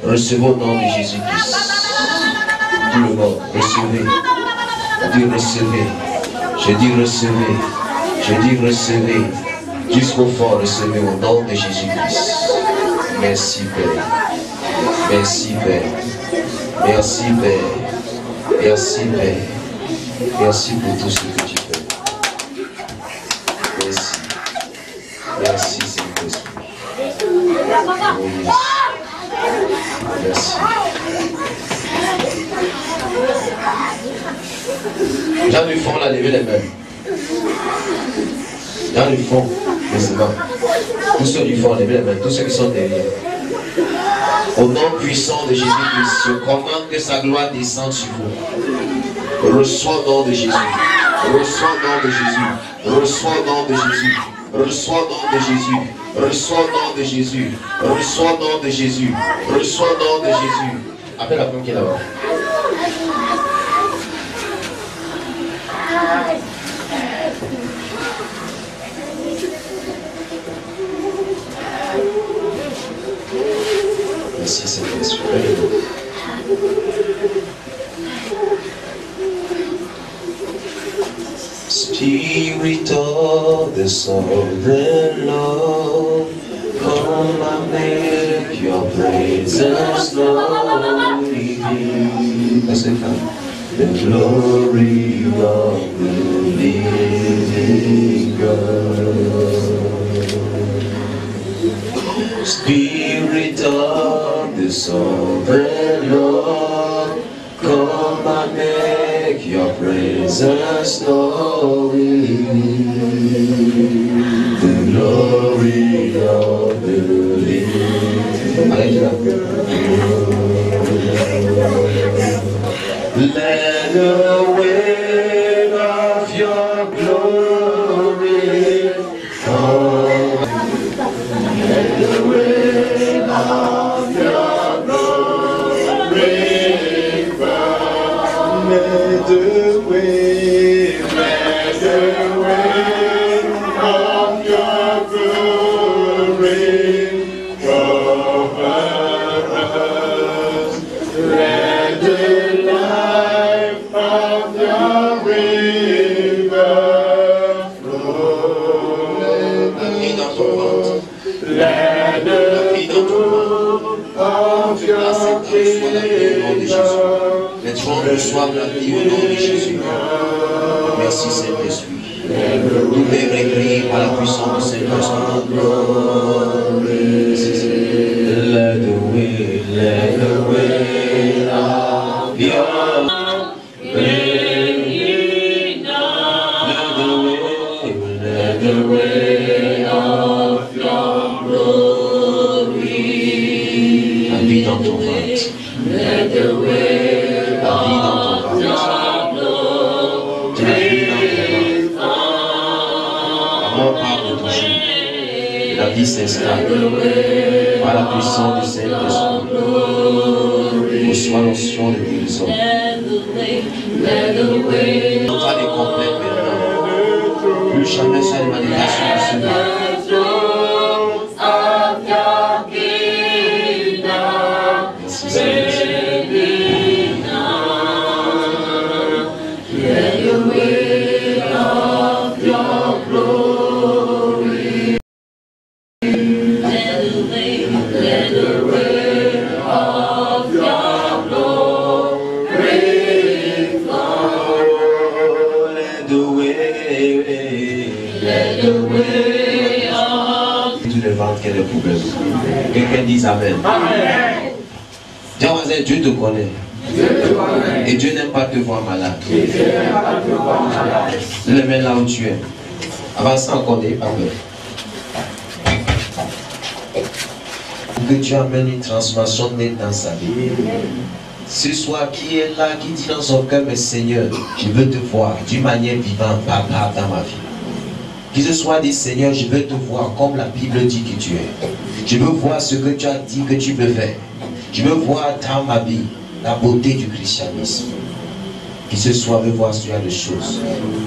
Recevez au nom de Jésus-Christ. Tout le monde, recevez. Je dis recevez. Je dis recevez. Je dis recevez. Jusqu'au fond, recevez au nom de Jésus-Christ. Merci Père. Merci Père. Merci Père. Merci Père. Merci pour tout ce que tu fais. Merci. Merci Saint-Esprit. Oh yes. Merci. Gens du fond, là, levez les mains. Gens du fond, les mains. Tous ceux du fond, levez les mains. Tous ceux qui sont derrière. Au nom puissant de Jésus-Christ, je commande que sa gloire descende sur vous. Reçois au nom de Jésus. Reçois au nom de Jésus. Reçois au nom de Jésus. Reçois au nom de Jésus. Reçois au nom de Jésus. Reçois au nom de Jésus. Reçois au nom de Jésus. Appelle la femme qui est là-bas. Spirit of the sovereign Lord, come and make your presence known in the glory of the living God. Spirit of the sovereign Lord, come and make your presence known in the glory of the living God. Let the weight of your glory come. Let the weight of your glory come. Let the weight of your glory cover us. Let the life of your river flow. Let the fruit of your kingdom. Les gens reçoivent la vie au nom de Jésus. Merci Saint-Esprit. Nous devons prier par la puissance du Saint-Esprit. Let the way of your let the way of your glory. Habite dans ton ventre. Let the way of your glory. Tu habites dans ton ventre. La mort part de ton jour. La vie s'installe par la puissance du Saint-Esprit. Reçois l'onction de guérison. On va les complètes maintenant. Plus jamais ça ne manifeste sur ce quel est le problème. Quelqu'un dise Amen. Amen. Dis à voisin, Dieu te connaît. Et Dieu n'aime pas te voir malade. Le mets là où tu es. Avance encore, n'ayez pas peur. Que tu amènes une transformation nette dans sa vie. Ce soir, qui est là, qui dit dans son cœur, mais Seigneur, je veux te voir d'une manière vivante, papa, dans ma vie. Qui ce soit dit, Seigneur, je veux te voir comme la Bible dit que tu es. Je veux voir ce que tu as dit que tu peux faire. Je veux voir dans ma vie la beauté du christianisme. Qui ce soit veut voir ce genre de choses.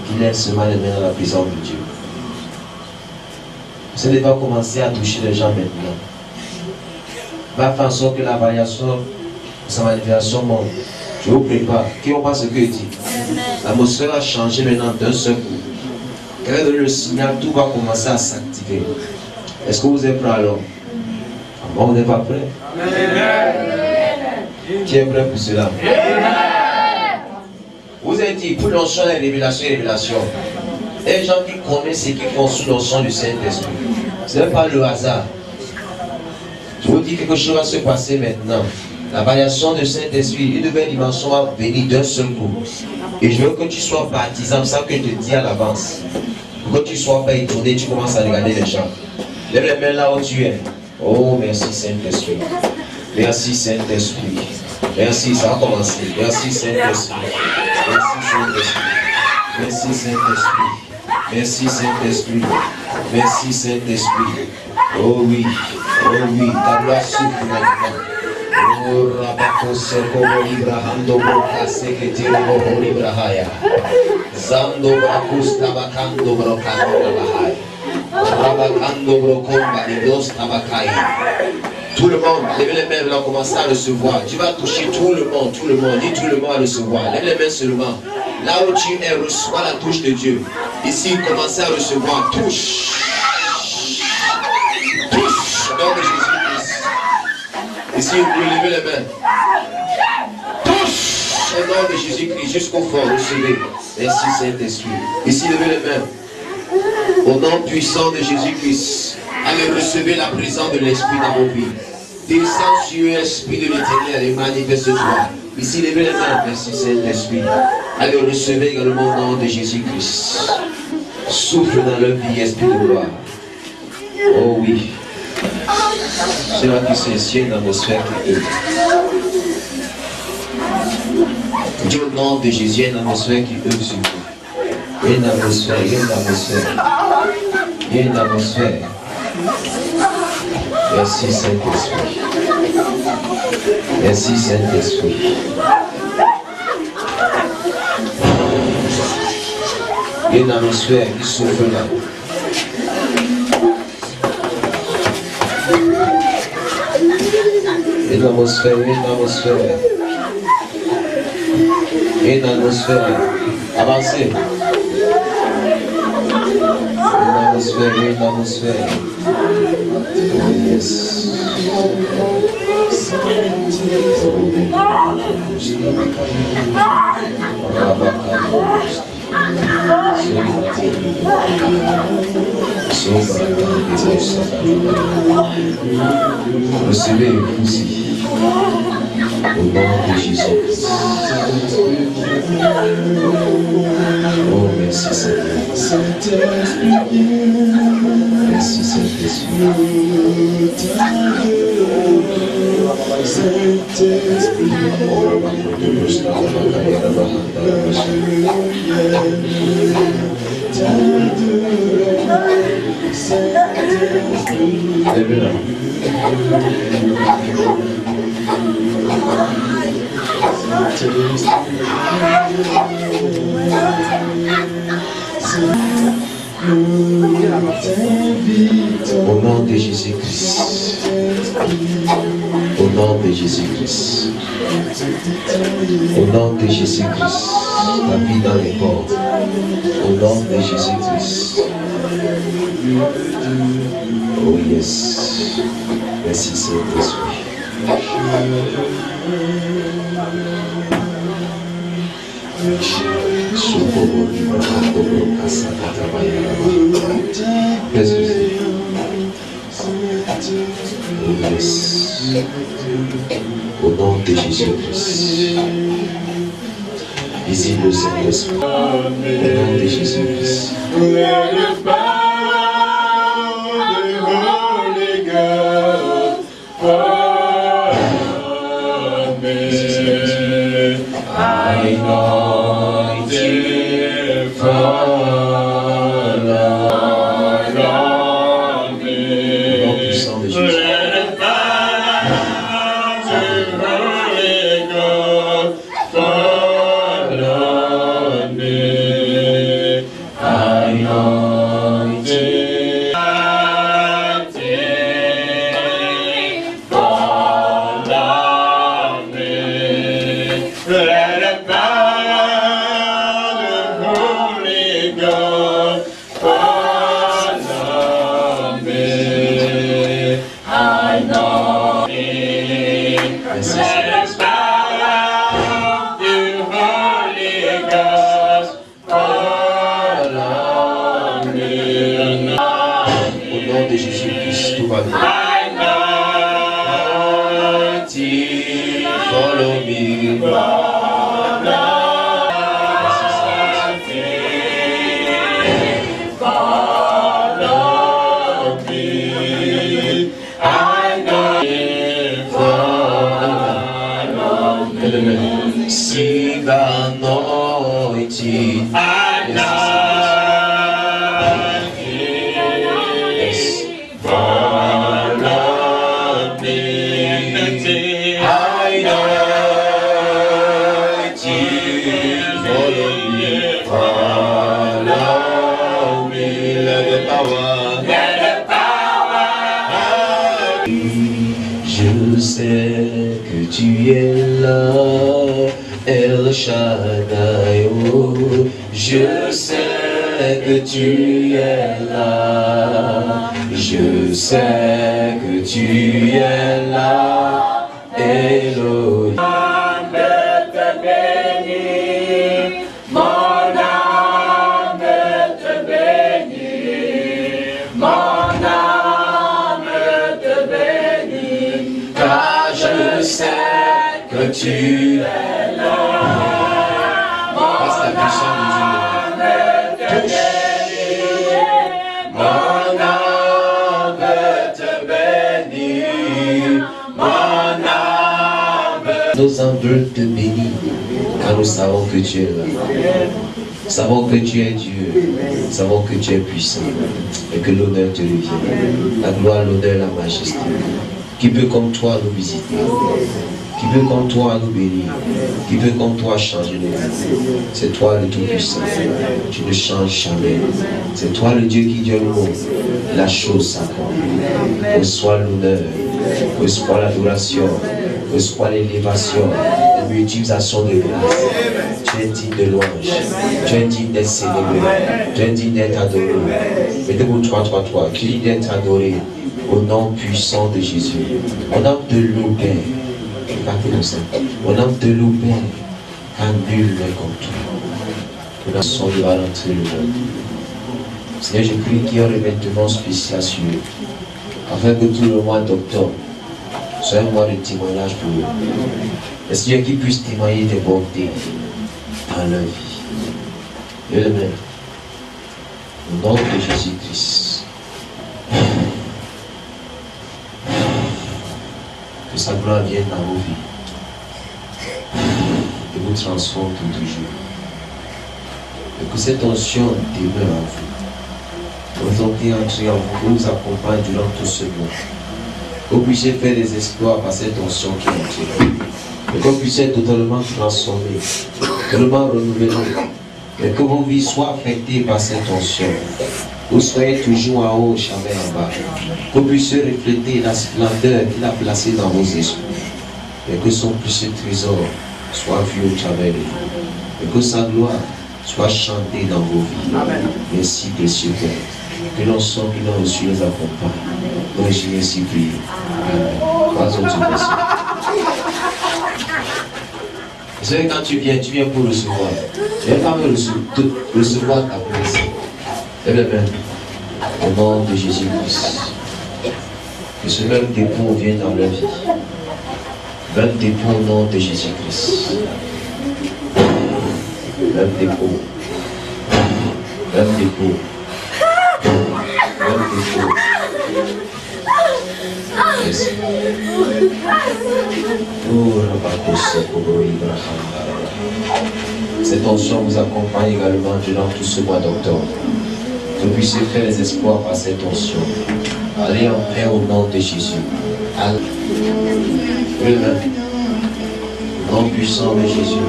Qu'il aide seulement les mains dans la présence de Dieu. Vous n'allez pas commencer à toucher les gens maintenant. Va faire en sorte que la variation, sa manifestation monte. Je vous prépare. Qui on pense ce que il dit? L'atmosphère a changé maintenant d'un seul coup. Quand vous donnez le signal, tout va commencer à s'activer. Est-ce que vous êtes prêts alors? Bon, vous n'êtes pas prêts? Qui est prêt pour cela? Vous avez dit, pour l'onction et révélation. Les gens qui connaissent et qui font sous l'onction du Saint-Esprit. Ce n'est pas le hasard. Je vous dis quelque chose va se passer maintenant. La variation du Saint-Esprit, une nouvelle dimension va venir d'un seul coup. Et je veux que tu sois baptisé, c'est ça que je te dis à l'avance. Pour que tu ne sois pas étonné, tu commences à regarder les gens. Lève les mains là où tu es. Oh, merci Saint-Esprit. Merci Saint-Esprit. Merci, ça va commencer. Merci Saint-Esprit. Merci Saint-Esprit. Merci Saint-Esprit. Merci Saint-Esprit. Oh oui, ta gloire souffle maintenant. Oh, Rabako Soko Ibrahando Broka Seketiro Ibrahaya. Zando Brakus Tabakando Brokando Bahaya. Rabakando Brokomba Idos Tabakai. Tout le monde, levez les mains, on commence à recevoir. Tu vas toucher tout le monde, tout le monde. Dis tout le monde à recevoir. Lève les mains seulement. Là où tu es, reçois la touche de Dieu. Ici, commencez à recevoir. Touche. Touche. Au nom de Jésus-Christ. Ici, vous levez les mains. Touche. Au nom de Jésus-Christ, jusqu'au fond, recevez. Merci Saint-Esprit. Ici, levez les mains. Au nom puissant de Jésus-Christ, allez recevoir la présence de l'Esprit dans vos vies. Descends sur l'Esprit de l'Éternel et manifeste-toi. Ici, levez les mains. Merci Saint-Esprit. Allez recevoir également au nom de Jésus-Christ. Souffle dans leur vie, Esprit de gloire. Oh oui. Cela qui s'assied dans l'atmosphère qui est. Dieu au nom de Jésus, il y a une atmosphère qui œuvre sur vous. Il y a une atmosphère, il y a une atmosphère. Il y a une atmosphère. Merci Saint-Esprit. Merci Saint-Esprit. Il y a une atmosphère qui souffle là. Il y a une atmosphère, il y a une atmosphère. Il y a une atmosphère. Avancez. Une atmosphère, une atmosphère. Oh yes. Recevez aussi. Au nom de Jésus. Oh, merci Saint-Esprit. Merci Saint-Esprit. Au nom de Jésus-Christ. Au nom de Jésus-Christ. Au nom de Jésus-Christ. La vie dans les portes. Au nom de Jésus-Christ. Oh yes. Merci Saint-Esprit. Au nom de Jésus-Christ. Visible au Saint-Esprit. Au nom de Jésus-Christ. tu es là, El Shaddai, oh, je sais que tu es là, je sais que tu es là, Elohim. Que tu es là. Passe la puissance de Dieu. Mon âme te bénit. Mon âme. Nos âmes veulent te bénir. Car nous savons que tu es là. Nous savons que tu es Dieu. Nous savons que tu es puissant. Et que l'honneur te revient. La gloire, l'honneur, la majesté. Qui peut comme toi nous visiter? Qui peut comme toi nous bénir? Qui peut comme toi changer nos vies? C'est toi le Tout-Puissant. Tu ne changes jamais. C'est toi le Dieu qui dit le mot. La chose s'accomplit. Reçois l'honneur. Reçois l'adoration. Reçois l'élévation. L'utilisation de grâce. Tu es digne de louange. Tu es digne d'être célébré. Tu es digne d'être adoré. Mettez-vous 3, qui dit d'être adoré au nom puissant de Jésus. On a de l'eau, Père. On a de l'eau, Père. Car nul n'est comme toi. On a son de rentrer le monde. Seigneur, je prie qu'il y ait un revêtement spécial sur eux. Afin que tout le mois d'octobre soit un mois de témoignage pour eux. Et Seigneur, qu'ils puissent témoigner des bontés dans leur vie. Et le même. Au nom de Jésus-Christ. Que sa gloire vienne dans vos vies et vous transforme pour toujours. Et que cette onction demeure en vous. Que vous entrez en vous, que vous accompagne durant tout ce mois. Que vous puissiez faire des exploits par cette onction qui est en vous. Et que vous puissiez être totalement transformé, totalement renouvelé. Et que vos vies soient affectées par cette onction. Vous soyez toujours en haut, jamais en bas. Que vous puissiez refléter la splendeur qu'il a placée dans vos esprits. Et que son précieux trésor soit vu au travers de vous. Et que sa gloire soit chantée dans vos vies. Merci, précieux Père. Que l'ensemble qui l'a reçu les accompagne. Que j'ai ainsi prié. Amen. Pas autre personne. Vous savez, quand tu viens pour recevoir. Tu viens quand même recevoir ta blessure. Eh bien, au nom de Jésus-Christ, que ce même dépôt vienne dans leur vie. Même dépôt au nom de Jésus-Christ. Même dépôt. Même dépôt. Même dépôt. Merci. Cette onction vous accompagne également durant tout ce mois d'octobre. Que vous puissiez faire les espoirs par cette onction. Allez en paix au nom de Jésus. Amen. Au nom puissant de Jésus.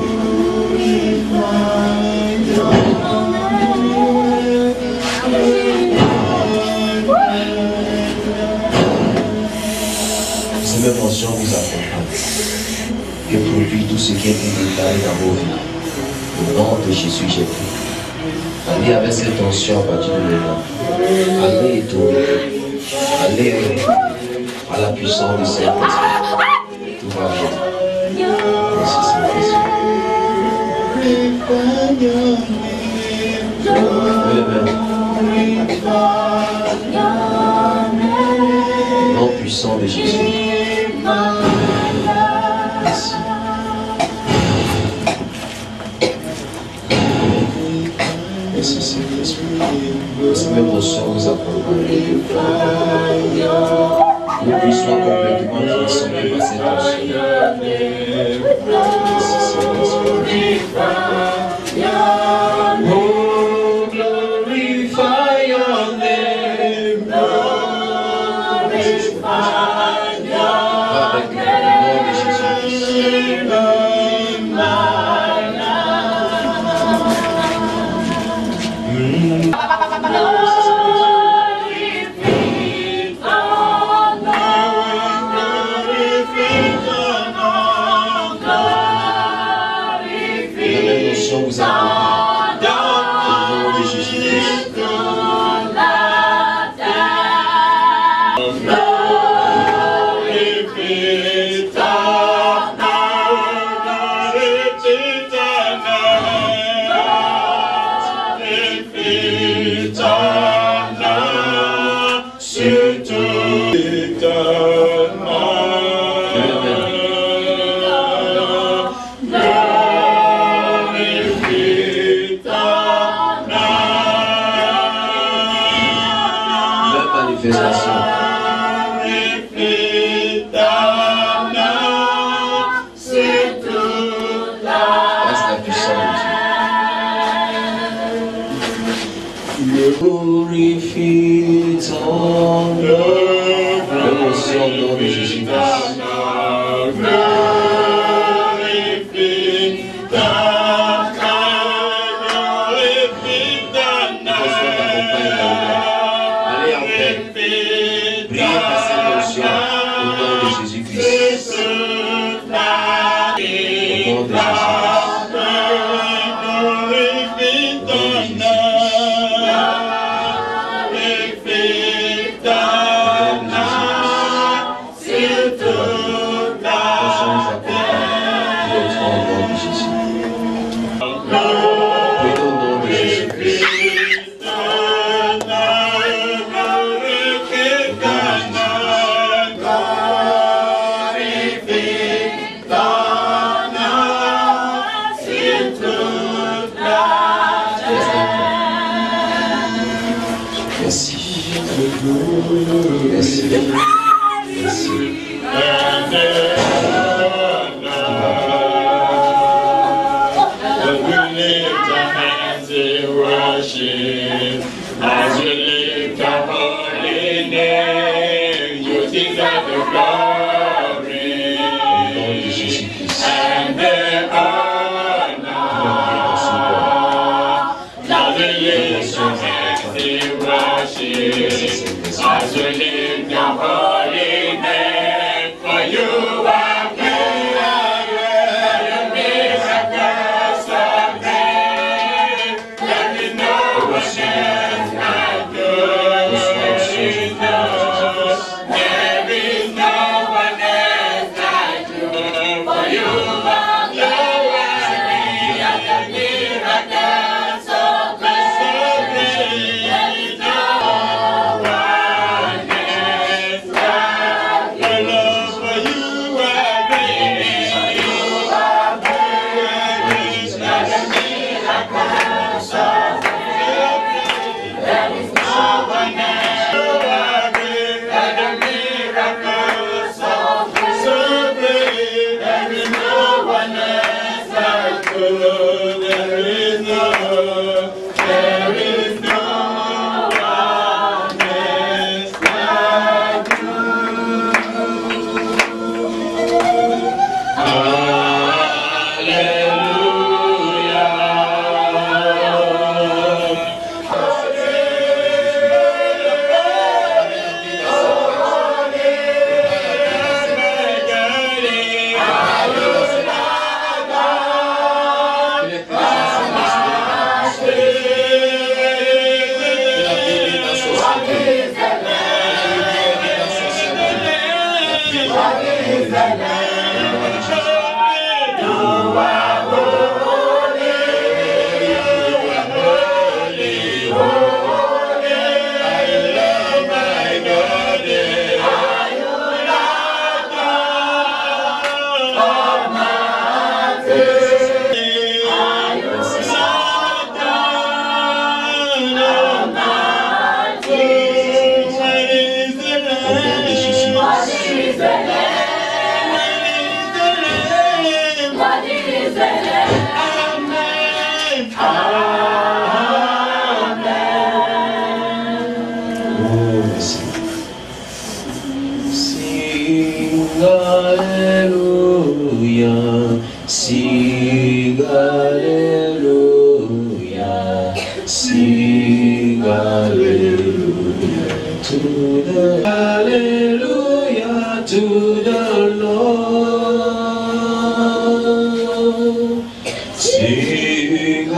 Cette même onction vous accompagne. Et produit tout ce qui est détaillé dans vos vies. Au nom de Jésus, j'ai prié. Allez avec cette onction à partir de maintenant. Allez étourner. Allez à la puissance de cette esprit. Tout va bien. Merci Saint-Esprit. Au nom puissant de Jésus. Merci. Merci Saint-Esprit. Cette même onction vous accompagne. Vous puissiez complètement transformé par cette onction. Merci Saint-Esprit. Oh, glorify your name. Glorify your name. vous accompagne. Au nom de Jésus-Christ. Glorifie ton nom. L'émotion au nom de Jésus-Christ. Glorifie ton nom. Allez en paix. Priez par cette émotion au nom de Jésus-Christ. Au nom de Jésus-Christ. As we lift your holy name, for you are good, your miracles are great. There is no one else like you, Jesus. There is no one else like you, for you are good, your miracles are great. There is no Sing hallelujah, sing hallelujah to the hallelujah to the Lord. Sing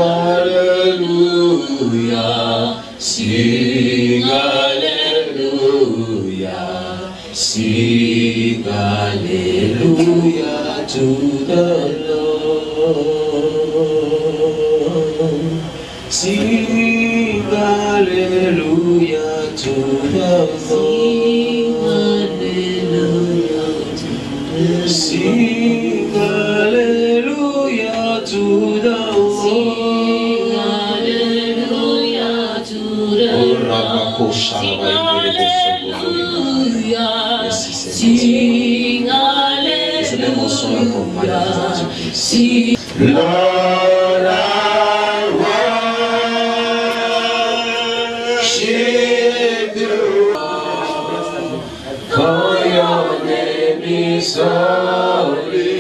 sing hallelujah, sing hallelujah to the Lord. Sing hallelujah to the Lord. Sing hallelujah to the Lord. Sing hallelujah to the Lord. Sing hallelujah. Sing hallelujah. Sing Lord, I worship you, for your name is holy.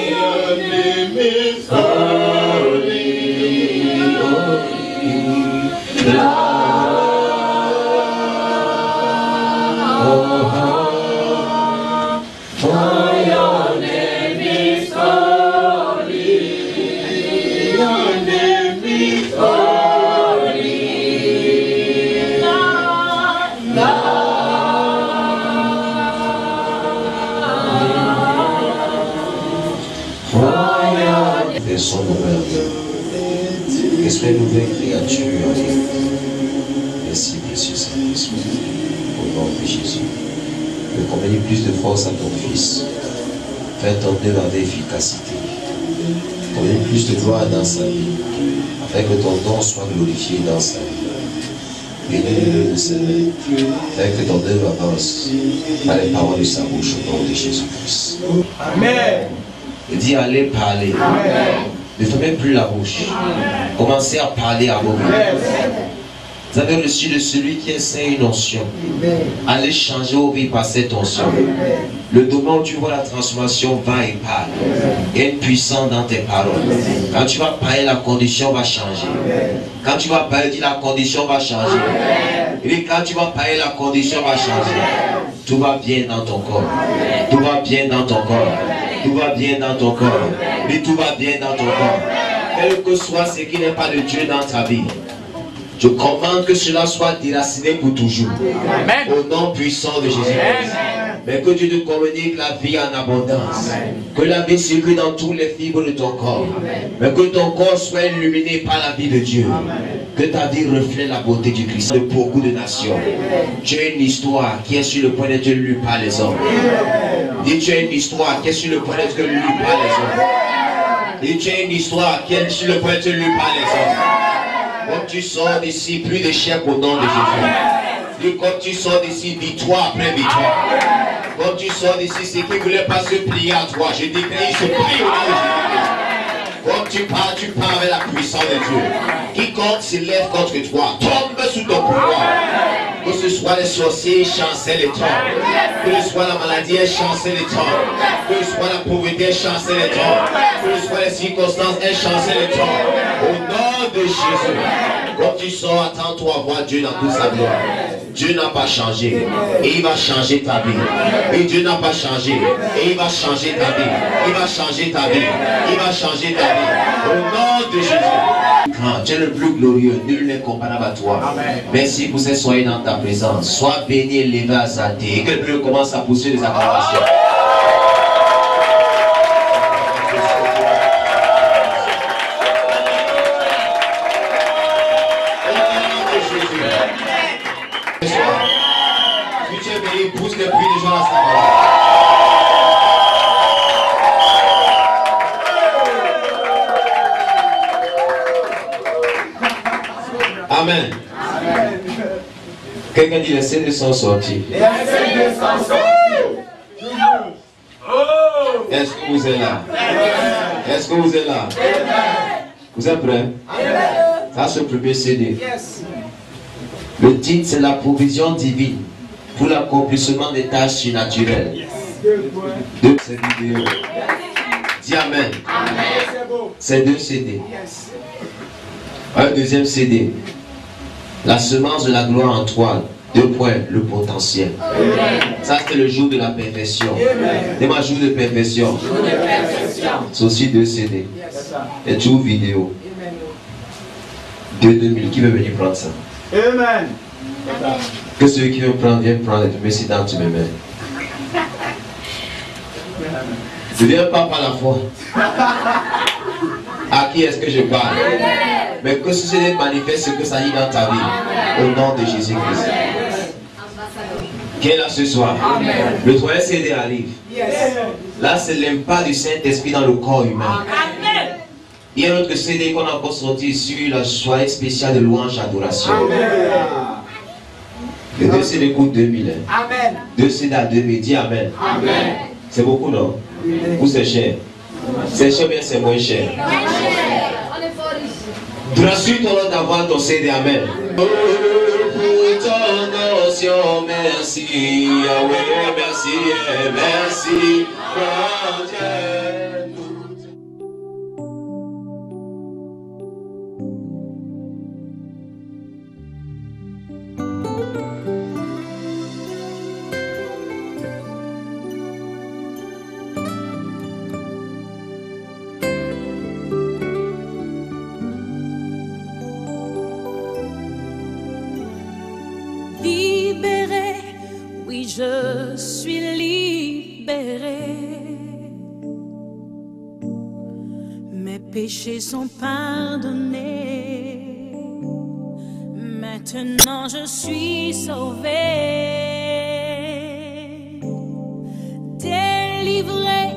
Your name is holy. For your name is holy. Your name is holy. Son merveilleux. Esprit nouvelle créature. Merci, précieux Saint-Esprit. Au nom de Jésus. De combler plus de force à ton Fils. Fais ton œuvre avec efficacité. Combler plus de gloire dans sa vie. Afin que ton nom soit glorifié dans sa vie. Bénis-le de ses mains. Fais que ton œuvre avance par les paroles de sa bouche au nom de Jésus-Christ. Amen. Il dit allez parler. Amen. Ne fermez plus la bouche. Amen. Commencez à parler à vous. Vous avez reçu de celui qui enseigne une onction. Allez changer vos vies par cette onction. Le domaine où tu vois la transformation, va et parle. Il y a une puissance dans tes paroles. Quand tu vas parler, la condition va changer. Quand tu vas parler, dis la condition va changer. Et quand tu vas parler, la condition va changer. Tout va bien dans ton corps. Tout va bien dans ton corps. Tout va bien dans ton corps. Mais tout va bien dans ton corps. Quel que soit ce qui n'est pas de Dieu dans ta vie, je commande que cela soit déraciné pour toujours. Amen. Au nom puissant de Jésus-Christ. Mais que Dieu te communique la vie en abondance. Amen. Que la vie circule dans tous les fibres de ton corps. Amen. Mais que ton corps soit illuminé par la vie de Dieu. Amen. Que ta vie reflète la beauté du Christ de beaucoup de nations. Amen. Tu as une histoire qui est sur le point d'être lue par les hommes. Dis, tu as une histoire qui est sur le point d'être lue par les hommes. Dis, tu as une histoire qui est sur le point d'être lue par les hommes. Quand tu sors d'ici, plus d'échecs au nom de Jésus. Dis, quand tu sors d'ici, victoire après victoire. Quand tu sors d'ici, ceux qui ne voulaient pas se plier à toi, je dis qu'ils se plient au nom de Jésus. Quand tu pars avec la puissance de Dieu. Quiconque s'élève contre toi, tombe sous ton pouvoir. Que ce soit les sorciers, chancellent les temps. Que ce soit la maladie, chancellent les temps. Que ce soit la pauvreté, chancellent les temps. Que ce soit les circonstances, chancellent les temps. Au nom de Jésus, quand tu sors, attends-toi à voir Dieu dans toute sa gloire. Dieu n'a pas changé et il va changer ta vie. Et Dieu n'a pas changé et il va changer ta vie. Il va changer ta vie. Il va changer ta vie. Au nom de Jésus. Tu es le plus glorieux, nul n'est comparable à toi. Amen. Merci pour ces soirées dans ta présence. Sois béni et élevé à Zadé. Et que le Dieu commence à pousser les acclamations. Si tu es béni, pousse les prix des gens à sa parole. Amen. Quelqu'un dit les CD sont sortis. Les CD sont sortis. Est-ce que vous êtes là? Est-ce que vous êtes là? Vous êtes prêts? Ça c'est le premier CD. Le titre c'est la provision divine pour l'accomplissement des tâches surnaturelles. De cette vidéo. Dis Amen. C'est 2 CD. Un deuxième CD. La semence de la gloire en toi. 2 points, le potentiel. Ça c'est le jour de la perfection. Dis-moi jour de perfection. C'est aussi 2 CD. Et tout vidéo. de 2000. Qui veut venir prendre ça? Amen. Que celui qui veut prendre, vienne prendre et te mets dans tu me mets. Je ne viens pas par la foi. À qui est-ce que je parle? Mais que ce CD manifeste ce que ça dit dans ta vie. Au nom de Jésus-Christ. Qui est là ce soir? Le troisième CD arrive. Là, c'est l'impact du Saint-Esprit dans le corps humain. Il y a un autre CD qu'on a encore sorti sur la soirée spéciale de louange adoration. Le 2 CD coûte 2000. Amen. 2 CD à 2000. Dis Amen. Amen. C'est beaucoup, non? Ou c'est cher? C'est cher, bien c'est moins cher. Rassure ton nom d'avoir ton CD. Amen. Pour ton onction, merci. Yahweh, merci. Merci. Je suis libéré. Mes péchés sont pardonnés. Maintenant je suis sauvé. Délivré,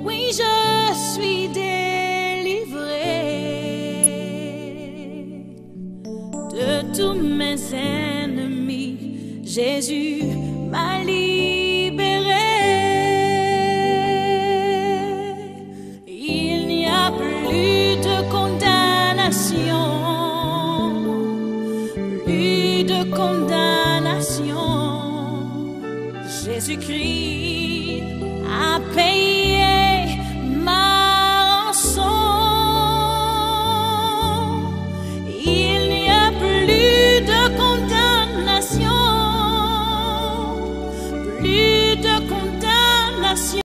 oui je suis délivré de tous mes ennemis. Jésus m'a libéré. Il n'y a plus de condamnation, plus de condamnation. Jésus-Christ a payé.